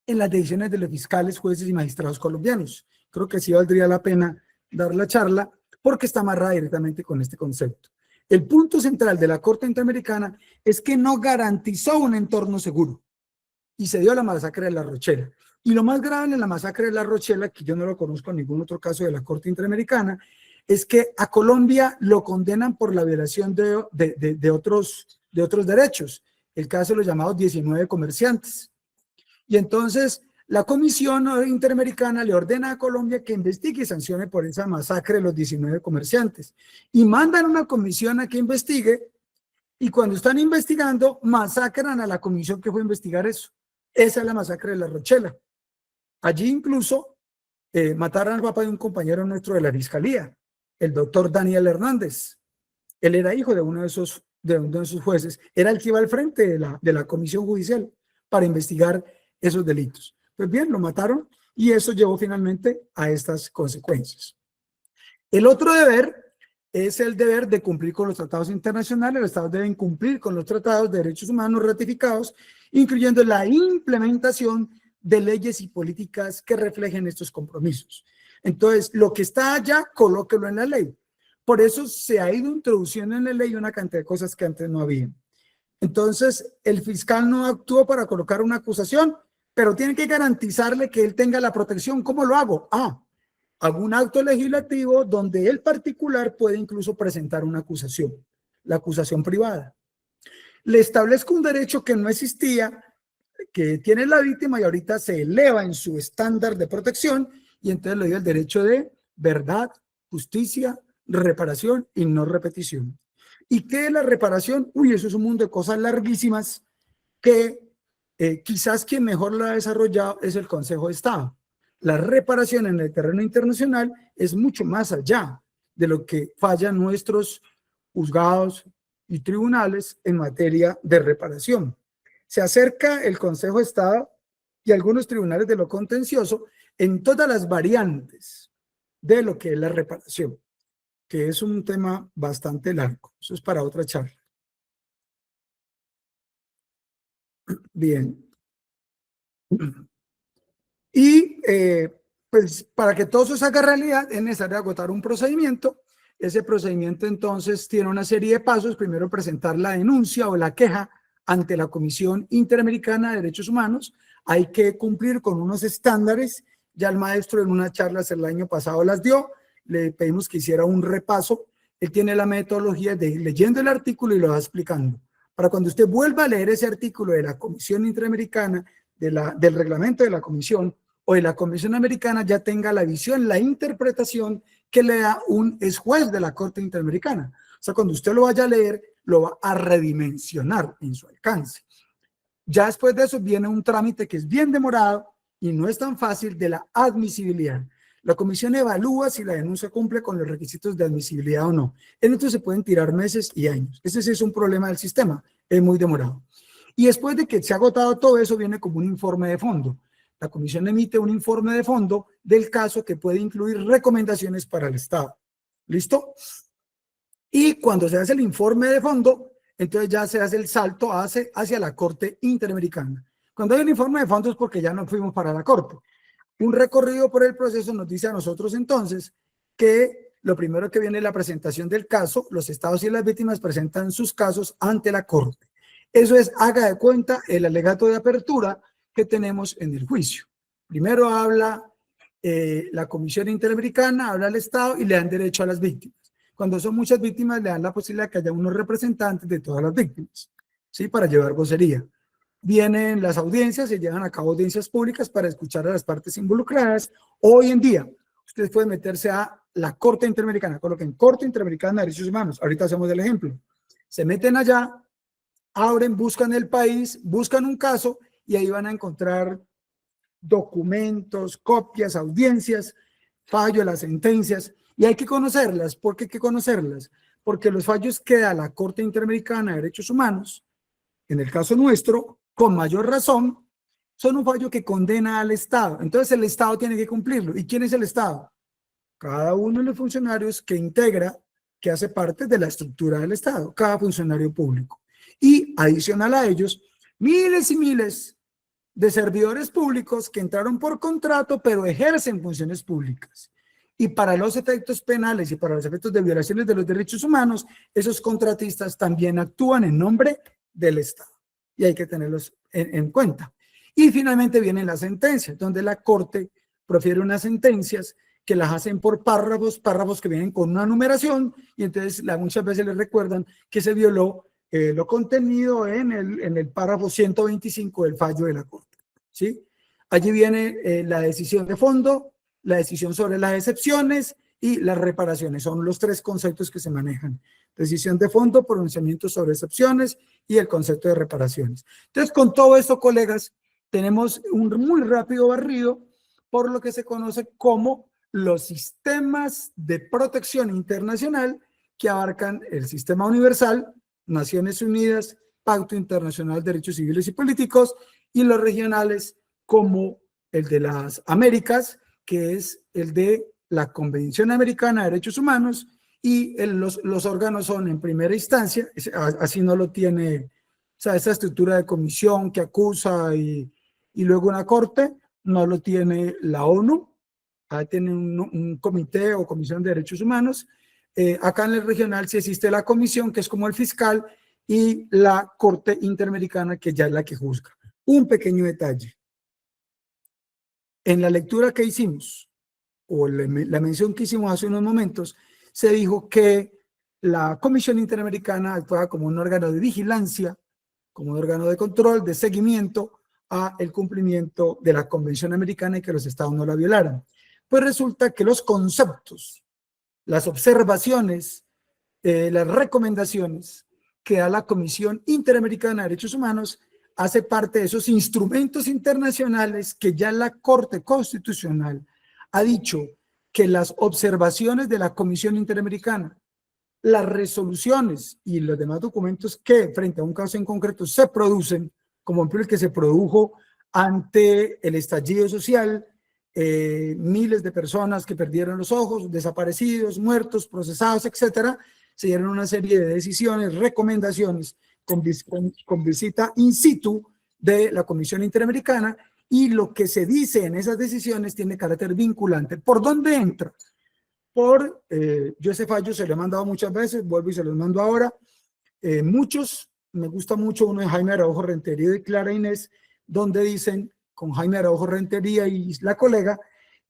en las decisiones de los fiscales, jueces y magistrados colombianos. Creo que sí valdría la pena dar la charla porque está amarrada directamente con este concepto. El punto central de la Corte Interamericana es que no garantizó un entorno seguro y se dio la masacre de La Rochela. Y lo más grave en la masacre de La Rochela, que yo no lo conozco en ningún otro caso de la Corte Interamericana, es que a Colombia lo condenan por la violación de otros derechos. El caso de los llamados 19 comerciantes. Y entonces la Comisión Interamericana le ordena a Colombia que investigue y sancione por esa masacre de los 19 comerciantes. Y mandan una comisión a que investigue, y cuando están investigando, masacran a la comisión que fue a investigar eso. Esa es la masacre de La Rochela. Allí incluso mataron al papá de un compañero nuestro de la Fiscalía, el doctor Daniel Hernández. Él era hijo de uno de esos jueces, era el que iba al frente de la comisión judicial para investigar esos delitos. Pues bien, lo mataron y eso llevó finalmente a estas consecuencias. El otro deber es el deber de cumplir con los tratados internacionales. Los estados deben cumplir con los tratados de derechos humanos ratificados, incluyendo la implementación de leyes y políticas que reflejen estos compromisos. Entonces, lo que está allá, colóquelo en la ley. Por eso se ha ido introduciendo en la ley una cantidad de cosas que antes no había. Entonces, el fiscal no actuó para colocar una acusación, pero tiene que garantizarle que él tenga la protección. ¿Cómo lo hago? Hago un acto legislativo donde el particular puede incluso presentar una acusación, la acusación privada. Le establezco un derecho que no existía, que tiene la víctima y ahorita se eleva en su estándar de protección, y entonces le doy el derecho de verdad, justicia, reparación y no repetición. ¿Y qué es la reparación? Uy, eso es un mundo de cosas larguísimas que quizás quien mejor la ha desarrollado es el Consejo de Estado. La reparación en el terreno internacional es mucho más allá de lo que fallan nuestros juzgados y tribunales en materia de reparación. Se acerca el Consejo de Estado y algunos tribunales de lo contencioso en todas las variantes de lo que es la reparación, que es un tema bastante largo. Eso es para otra charla. Bien. Y pues para que todo eso se haga realidad es necesario agotar un procedimiento. Ese procedimiento entonces tiene una serie de pasos. Primero, presentar la denuncia o la queja ante la Comisión Interamericana de Derechos Humanos. Hay que cumplir con unos estándares. Ya el maestro en una charla el año pasado las dio. Le pedimos que hiciera un repaso. Él tiene la metodología de ir leyendo el artículo y lo va explicando. Para cuando usted vuelva a leer ese artículo de la Comisión Interamericana, del reglamento de la Comisión o de la Comisión Americana, ya tenga la visión, la interpretación que le da un ex juez de la Corte Interamericana. O sea, cuando usted lo vaya a leer, lo va a redimensionar en su alcance. Ya después de eso viene un trámite que es bien demorado y no es tan fácil, de la admisibilidad. La comisión evalúa si la denuncia cumple con los requisitos de admisibilidad o no. En esto se pueden tirar meses y años. Ese sí es un problema del sistema, es muy demorado. Y después de que se ha agotado todo eso, viene como un informe de fondo. La comisión emite un informe de fondo del caso que puede incluir recomendaciones para el Estado. ¿Listo? Y cuando se hace el informe de fondo, entonces ya se hace el salto hacia la Corte Interamericana. Cuando hay un informe de fondo es porque ya no fuimos para la Corte. Un recorrido por el proceso nos dice a nosotros entonces que lo primero que viene es la presentación del caso. Los estados y las víctimas presentan sus casos ante la Corte. Eso es, haga de cuenta, el alegato de apertura que tenemos en el juicio. Primero habla la Comisión Interamericana, habla el Estado y le dan derecho a las víctimas. Cuando son muchas víctimas, le dan la posibilidad que haya unos representantes de todas las víctimas, ¿sí? Para llevar vocería. Vienen las audiencias, se llevan a cabo audiencias públicas para escuchar a las partes involucradas. Hoy en día, ustedes pueden meterse a la Corte Interamericana, coloquen Corte Interamericana de Derechos Humanos. Ahorita hacemos el ejemplo. Se meten allá, abren, buscan el país, buscan un caso y ahí van a encontrar documentos, copias, audiencias, fallo, las sentencias, y hay que conocerlas. ¿Por qué hay que conocerlas? Porque los fallos que da la Corte Interamericana de Derechos Humanos, en el caso nuestro, con mayor razón, son un fallo que condena al Estado. Entonces el Estado tiene que cumplirlo. ¿Y quién es el Estado? Cada uno de los funcionarios que integra, que hace parte de la estructura del Estado, cada funcionario público. Y adicional a ellos, miles y miles de servidores públicos que entraron por contrato, pero ejercen funciones públicas. Y para los efectos penales y para los efectos de violaciones de los derechos humanos, esos contratistas también actúan en nombre del Estado. Y hay que tenerlos en cuenta. Y finalmente vienen las sentencias, donde la Corte profiere unas sentencias que las hacen por párrafos, párrafos que vienen con una numeración, y entonces muchas veces les recuerdan que se violó lo contenido en el párrafo 125 del fallo de la Corte, ¿sí? Allí viene la decisión de fondo, la decisión sobre las excepciones y las reparaciones. Son los tres conceptos que se manejan. Decisión de fondo, pronunciamiento sobre excepciones y el concepto de reparaciones. Entonces, con todo esto, colegas, tenemos un muy rápido barrido por lo que se conoce como los sistemas de protección internacional que abarcan el sistema universal, Naciones Unidas, Pacto Internacional de Derechos Civiles y Políticos, y los regionales como el de las Américas, que es el de la Convención Americana de Derechos Humanos, y los órganos son en primera instancia, así no lo tiene, o sea, esa estructura de comisión que acusa y luego una corte, no lo tiene la ONU, tiene un comité o comisión de derechos humanos. Acá en el regional sí existe la comisión, que es como el fiscal, y la Corte Interamericana, que ya es la que juzga. Un pequeño detalle. En la lectura que hicimos, o la mención que hicimos hace unos momentos, se dijo que la Comisión Interamericana actuaba como un órgano de vigilancia, como un órgano de control, de seguimiento a el cumplimiento de la Convención Americana y que los estados no la violaran. Pues resulta que los conceptos, las observaciones, las recomendaciones que da la Comisión Interamericana de Derechos Humanos hace parte de esos instrumentos internacionales que ya la Corte Constitucional ha dicho que las observaciones de la Comisión Interamericana, las resoluciones y los demás documentos que frente a un caso en concreto se producen, como el que se produjo ante el estallido social, miles de personas que perdieron los ojos, desaparecidos, muertos, procesados, etcétera, se dieron una serie de decisiones, recomendaciones con visita in situ de la Comisión Interamericana, y lo que se dice en esas decisiones tiene carácter vinculante. ¿Por dónde entra? Yo ese fallo se lo he mandado muchas veces, vuelvo y se los mando ahora. Muchos, me gusta mucho uno de Jaime Araujo Rentería y Clara Inés, donde dicen, con Jaime Araujo Rentería y la colega,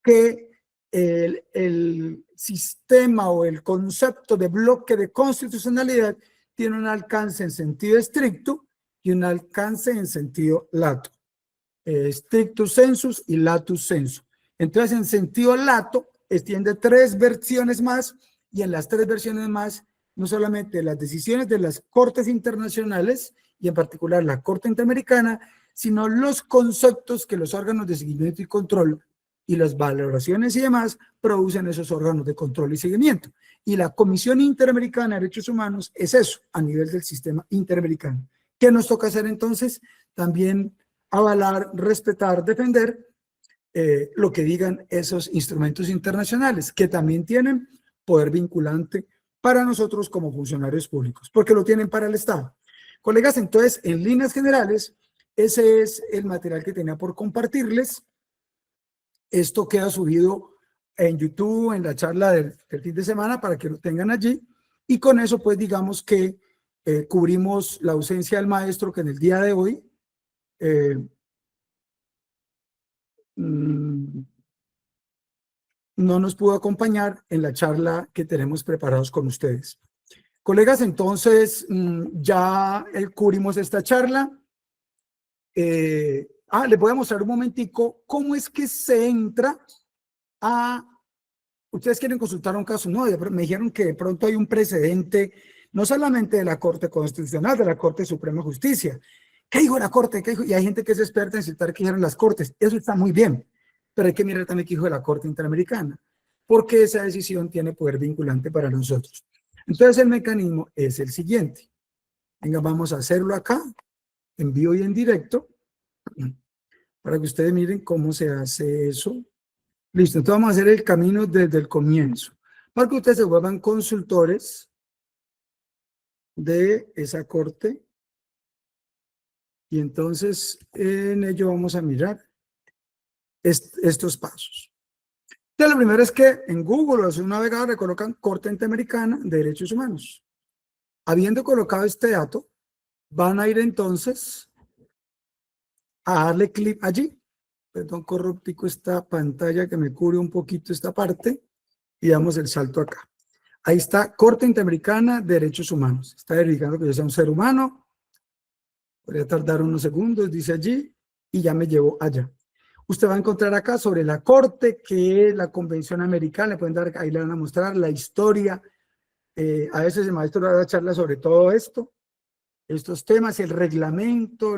que el sistema o el concepto de bloque de constitucionalidad tiene un alcance en sentido estricto y un alcance en sentido lato. Strictus sensus y latus sensu. Entonces, en sentido lato, extiende 3 versiones más, y en las 3 versiones más, no solamente las decisiones de las cortes internacionales, y en particular la Corte Interamericana, sino los conceptos que los órganos de seguimiento y control y las valoraciones y demás producen esos órganos de control y seguimiento. Y la Comisión Interamericana de Derechos Humanos es eso, a nivel del sistema interamericano. ¿Qué nos toca hacer entonces? También avalar, respetar, defender lo que digan esos instrumentos internacionales, que también tienen poder vinculante para nosotros como funcionarios públicos, porque lo tienen para el Estado. Colegas, entonces, en líneas generales, ese es el material que tenía por compartirles. Esto queda subido en YouTube, en la charla del fin de semana, para que lo tengan allí, y con eso, pues, digamos que cubrimos la ausencia del maestro, que en el día de hoy no nos pudo acompañar en la charla que tenemos preparados con ustedes. Colegas, entonces ya cubrimos esta charla. Les voy a mostrar un momentico cómo es que se entra a... Ustedes quieren consultar un caso, no, me dijeron que de pronto hay un precedente, no solamente de la Corte Constitucional, de la Corte Suprema de Justicia. ¿Qué dijo la Corte? ¿Qué dijo? Y hay gente que es experta en citar qué dijeron las Cortes. Eso está muy bien, pero hay que mirar también qué dijo la Corte Interamericana, porque esa decisión tiene poder vinculante para nosotros. Entonces el mecanismo es el siguiente. Venga, vamos a hacerlo acá, en vivo y en directo, para que ustedes miren cómo se hace eso. Listo, entonces vamos a hacer el camino desde el comienzo, para que ustedes se vuelvan consultores de esa corte. Y entonces en ello vamos a mirar estos pasos. Entonces lo primero es que en Google o en un navegador le colocan Corte Interamericana de Derechos Humanos. Habiendo colocado este dato, van a ir entonces a darle clic allí. Perdón, corruptico esta pantalla que me cubre un poquito esta parte y damos el salto acá. Ahí está, Corte Interamericana de Derechos Humanos. Está verificando que yo sea un ser humano. Podría tardar unos segundos, dice allí, y ya me llevo allá. Usted va a encontrar acá sobre la Corte, que es la Convención Americana, le pueden dar, ahí le van a mostrar la historia. A veces el maestro da charla sobre todo esto, estos temas, el reglamento,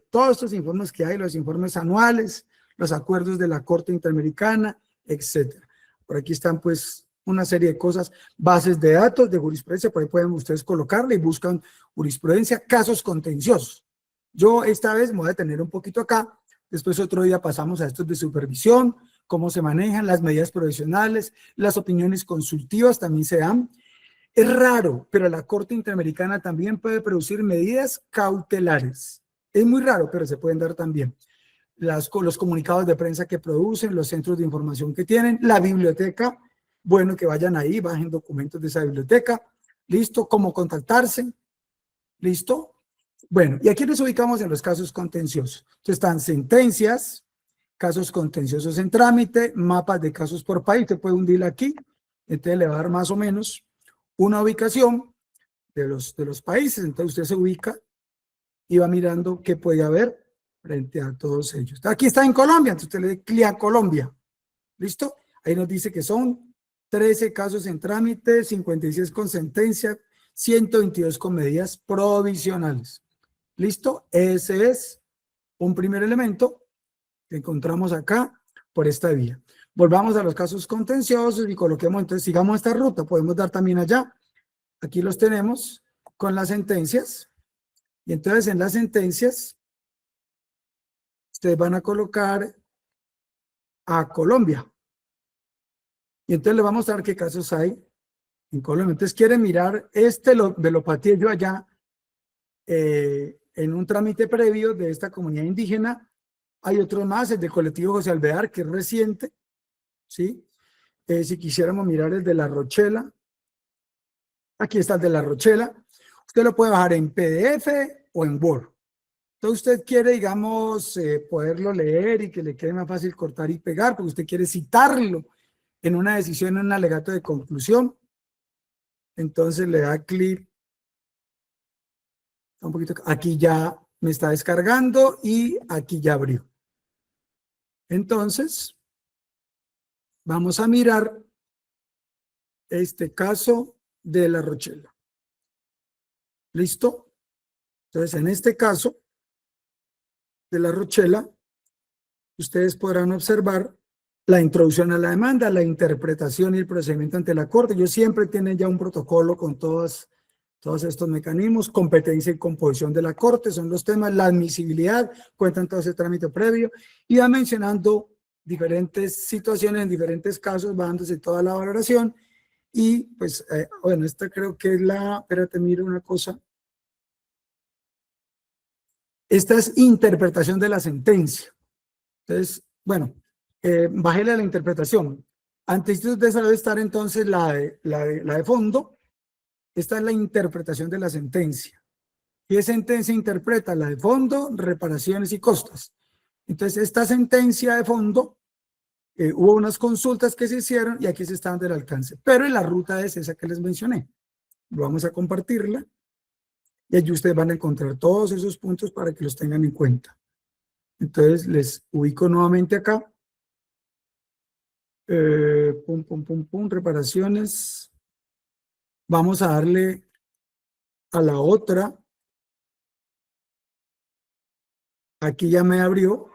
todos estos informes que hay, los informes anuales, los acuerdos de la Corte Interamericana, etcétera. Por aquí están pues una serie de cosas, bases de datos de jurisprudencia, por ahí pueden ustedes colocarle y buscan jurisprudencia, casos contenciosos. Yo esta vez me voy a detener un poquito acá, después otro día pasamos a estos de supervisión, cómo se manejan las medidas provisionales, las opiniones consultivas también se dan. Es raro, pero la Corte Interamericana también puede producir medidas cautelares. Es muy raro, pero se pueden dar también. Los comunicados de prensa que producen, los centros de información que tienen, la biblioteca, bueno, que vayan ahí, bajen documentos de esa biblioteca. ¿Listo? ¿Cómo contactarse? ¿Listo? Bueno, y aquí nos ubicamos en los casos contenciosos. Entonces están sentencias, casos contenciosos en trámite, mapas de casos por país. Usted puede hundir aquí, entonces le va a dar más o menos una ubicación de los países. Entonces usted se ubica y va mirando qué puede haber frente a todos ellos. Aquí está en Colombia, entonces usted le da clic a Colombia. ¿Listo? Ahí nos dice que son 13 casos en trámite, 56 con sentencia, 122 con medidas provisionales. ¿Listo? Ese es un primer elemento que encontramos acá por esta vía. Volvamos a los casos contenciosos y coloquemos, entonces sigamos esta ruta, podemos dar también allá. Aquí los tenemos con las sentencias. Y entonces en las sentencias, ustedes van a colocar a Colombia. Y entonces le vamos a mostrar qué casos hay en Colombia. Entonces quieren mirar me lo pateé yo allá en un trámite previo de esta comunidad indígena. Hay otros más, el del colectivo José Alvear, que es reciente, ¿sí? Si quisiéramos mirar el de La Rochela, aquí está el de La Rochela. Usted lo puede bajar en PDF o en Word. Entonces usted quiere, digamos, poderlo leer y que le quede más fácil cortar y pegar, porque usted quiere citarlo en una decisión, en un alegato de conclusión. Entonces le da clic. Un poquito, aquí ya me está descargando y aquí ya abrió. Entonces, vamos a mirar este caso de La Rochela. ¿Listo? Entonces, en este caso de La Rochela, ustedes podrán observar la introducción a la demanda, la interpretación y el procedimiento ante la Corte. Ellos siempre tienen ya un protocolo con todos estos mecanismos, competencia y composición de la Corte, son los temas, la admisibilidad, cuentan todo ese trámite previo, y va mencionando diferentes situaciones en diferentes casos, va dándose toda la valoración, y pues, bueno, esta creo que es espérate, miro una cosa. Esta es interpretación de la sentencia. Entonces, bueno, bájele a la interpretación. Antes de esa debe estar entonces la de fondo. Esta es la interpretación de la sentencia. ¿Qué sentencia interpreta? La de fondo, reparaciones y costas. Entonces, esta sentencia de fondo, hubo unas consultas que se hicieron y aquí se está dando el alcance. Pero la ruta es esa que les mencioné. Vamos a compartirla y allí ustedes van a encontrar todos esos puntos para que los tengan en cuenta. Entonces, les ubico nuevamente acá. Reparaciones. Vamos a darle a la otra. Aquí ya me abrió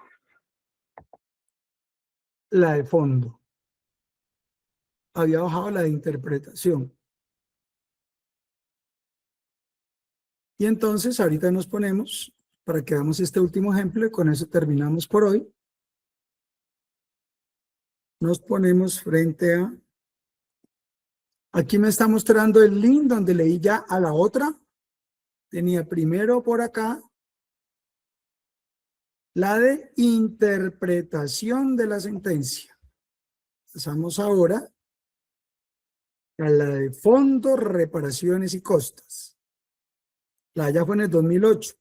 la de fondo. Había bajado la de interpretación. Y entonces ahorita nos ponemos, para que hagamos este último ejemplo, y con eso terminamos por hoy. Nos ponemos frente a... Aquí me está mostrando el link donde leí ya a la otra. Tenía primero por acá la de interpretación de la sentencia. Pasamos ahora a la de fondo, reparaciones y costas. La ya fue en el 2008.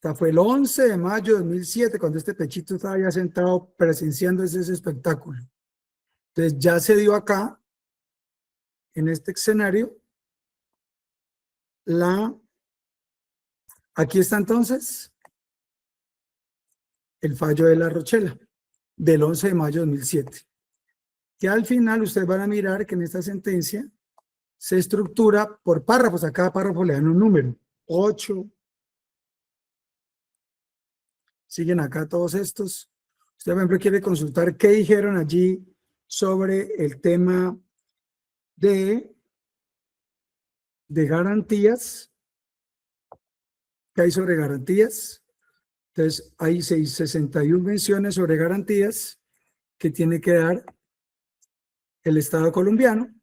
Esta fue el 11 de mayo de 2007, cuando este pechito estaba ya sentado presenciando ese espectáculo. Entonces ya se dio acá, en este escenario, aquí está entonces el fallo de La Rochela, del 11 de mayo de 2007. Que al final ustedes van a mirar que en esta sentencia se estructura por párrafos. A cada párrafo le dan un número, 8. Siguen acá todos estos. Usted, por ejemplo, quiere consultar qué dijeron allí sobre el tema de garantías. ¿Qué hay sobre garantías? Entonces, hay 61 menciones sobre garantías que tiene que dar el Estado colombiano.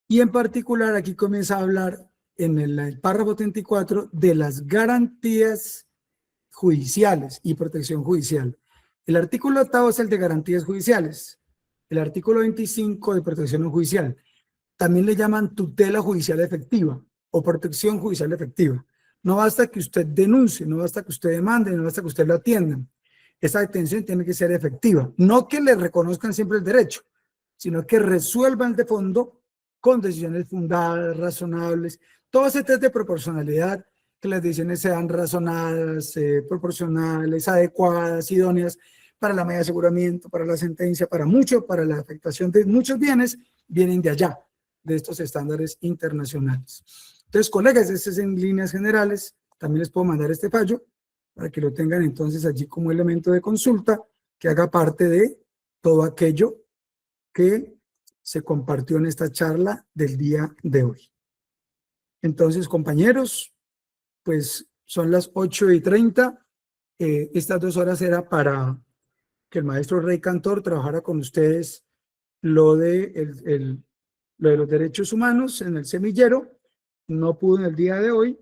Y en particular, aquí comienza a hablar en el párrafo 34 de las garantías judiciales y protección judicial. El artículo 8 es el de garantías judiciales. El artículo 25 de protección no judicial. También le llaman tutela judicial efectiva o protección judicial efectiva. No basta que usted denuncie, no basta que usted demande, no basta que usted lo atiendan. Esa detención tiene que ser efectiva. No que le reconozcan siempre el derecho, sino que resuelvan de fondo con decisiones fundadas, razonables. Todo ese test de proporcionalidad, que las decisiones sean razonadas, proporcionales, adecuadas, idóneas para la medida de aseguramiento, para la sentencia, para la afectación de muchos bienes, vienen de allá, de estos estándares internacionales. Entonces, colegas, este es en líneas generales. También les puedo mandar este fallo para que lo tengan entonces allí como elemento de consulta, que haga parte de todo aquello que se compartió en esta charla del día de hoy. Entonces, compañeros, pues son las 8:30. Estas 2 horas era para que el maestro Rey Cantor trabajara con ustedes lo de los derechos humanos en el semillero. No pudo en el día de hoy,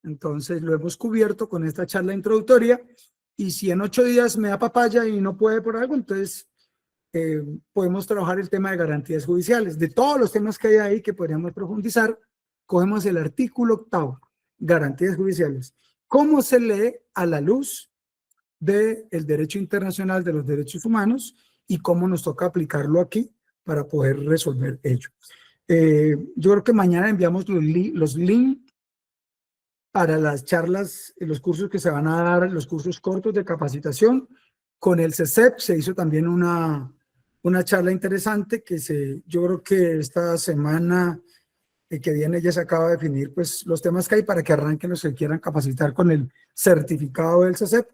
entonces lo hemos cubierto con esta charla introductoria. Y si en 8 días me da papaya y no puede por algo, entonces podemos trabajar el tema de garantías judiciales. De todos los temas que hay ahí que podríamos profundizar, cogemos el artículo 8, garantías judiciales. ¿Cómo se lee a la luz del derecho internacional de los derechos humanos y cómo nos toca aplicarlo aquí para poder resolver ello? Yo creo que mañana enviamos los links para las charlas, los cursos que se van a dar, los cursos cortos de capacitación. Con el CESEP se hizo también una charla interesante que yo creo que esta semana que viene ya se acaba de definir pues los temas que hay para que arranquen los que quieran capacitar con el certificado del CESEP.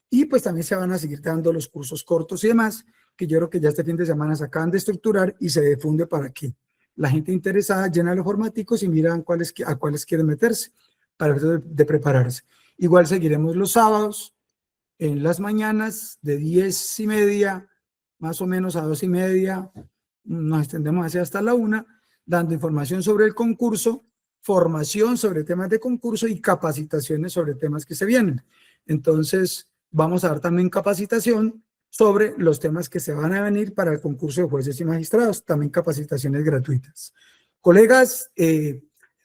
Y pues también se van a seguir dando los cursos cortos y demás, que yo creo que ya este fin de semana se acaban de estructurar y se difunde para que la gente interesada llena los formaticos y miran a cuáles quieren meterse para de prepararse. Igual seguiremos los sábados en las mañanas de 10:30 más o menos a 2:30, nos extendemos hacia hasta la 1, dando información sobre el concurso, formación sobre temas de concurso y capacitaciones sobre temas que se vienen. Entonces, vamos a dar también capacitación sobre los temas que se van a venir para el concurso de jueces y magistrados, también capacitaciones gratuitas. Colegas,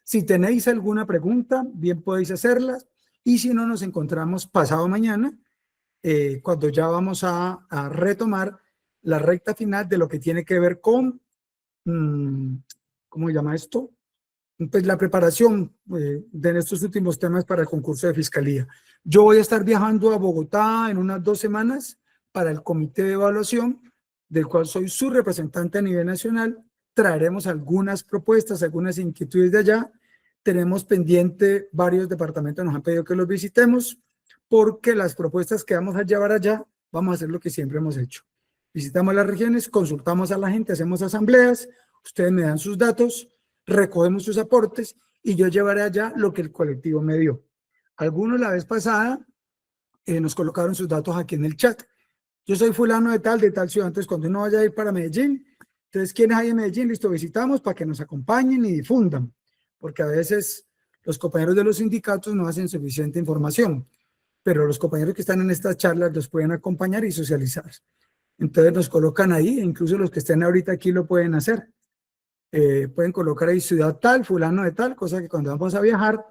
si tenéis alguna pregunta, bien podéis hacerlas, y si no, nos encontramos pasado mañana, cuando ya vamos a retomar la recta final de lo que tiene que ver con, ¿cómo se llama esto? Pues la preparación de estos últimos temas para el concurso de fiscalía. Yo voy a estar viajando a Bogotá en unas 2 semanas para el comité de evaluación, del cual soy su representante a nivel nacional. Traeremos algunas propuestas, algunas inquietudes de allá. Tenemos pendiente, varios departamentos nos han pedido que los visitemos, porque las propuestas que vamos a llevar allá, vamos a hacer lo que siempre hemos hecho. Visitamos las regiones, consultamos a la gente, hacemos asambleas, ustedes me dan sus datos, recogemos sus aportes y yo llevaré allá lo que el colectivo me dio. Algunos la vez pasada nos colocaron sus datos aquí en el chat. Yo soy fulano de tal ciudad, entonces cuando uno vaya a ir para Medellín, entonces ¿quiénes hay en Medellín? Listo, visitamos para que nos acompañen y difundan, porque a veces los compañeros de los sindicatos no hacen suficiente información, pero los compañeros que están en estas charlas los pueden acompañar y socializar. Entonces nos colocan ahí, incluso los que estén ahorita aquí lo pueden hacer. Pueden colocar ahí ciudad tal, fulano de tal, cosa que cuando vamos a viajar,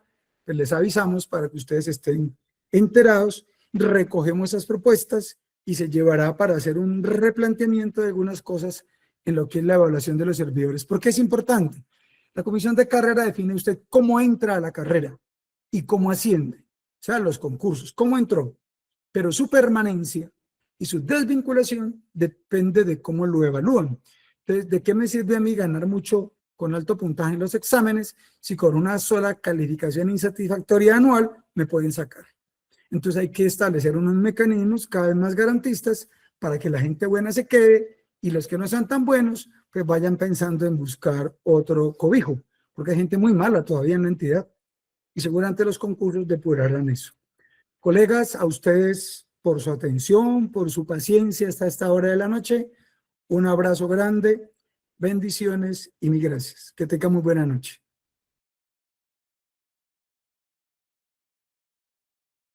pues les avisamos para que ustedes estén enterados, recogemos esas propuestas y se llevará para hacer un replanteamiento de algunas cosas en lo que es la evaluación de los servidores. ¿Por qué es importante? La comisión de carrera define usted cómo entra a la carrera y cómo asciende, o sea, los concursos, cómo entró, pero su permanencia y su desvinculación depende de cómo lo evalúan. Entonces, ¿de qué me sirve a mí ganar mucho con alto puntaje en los exámenes si con una sola calificación insatisfactoria anual me pueden sacar? Entonces hay que establecer unos mecanismos cada vez más garantistas para que la gente buena se quede y los que no sean tan buenos pues vayan pensando en buscar otro cobijo, porque hay gente muy mala todavía en la entidad y seguramente los concursos depurarán eso. Colegas, a ustedes por su atención, por su paciencia hasta esta hora de la noche, un abrazo grande, bendiciones y mil gracias. Que tengan muy buena noche.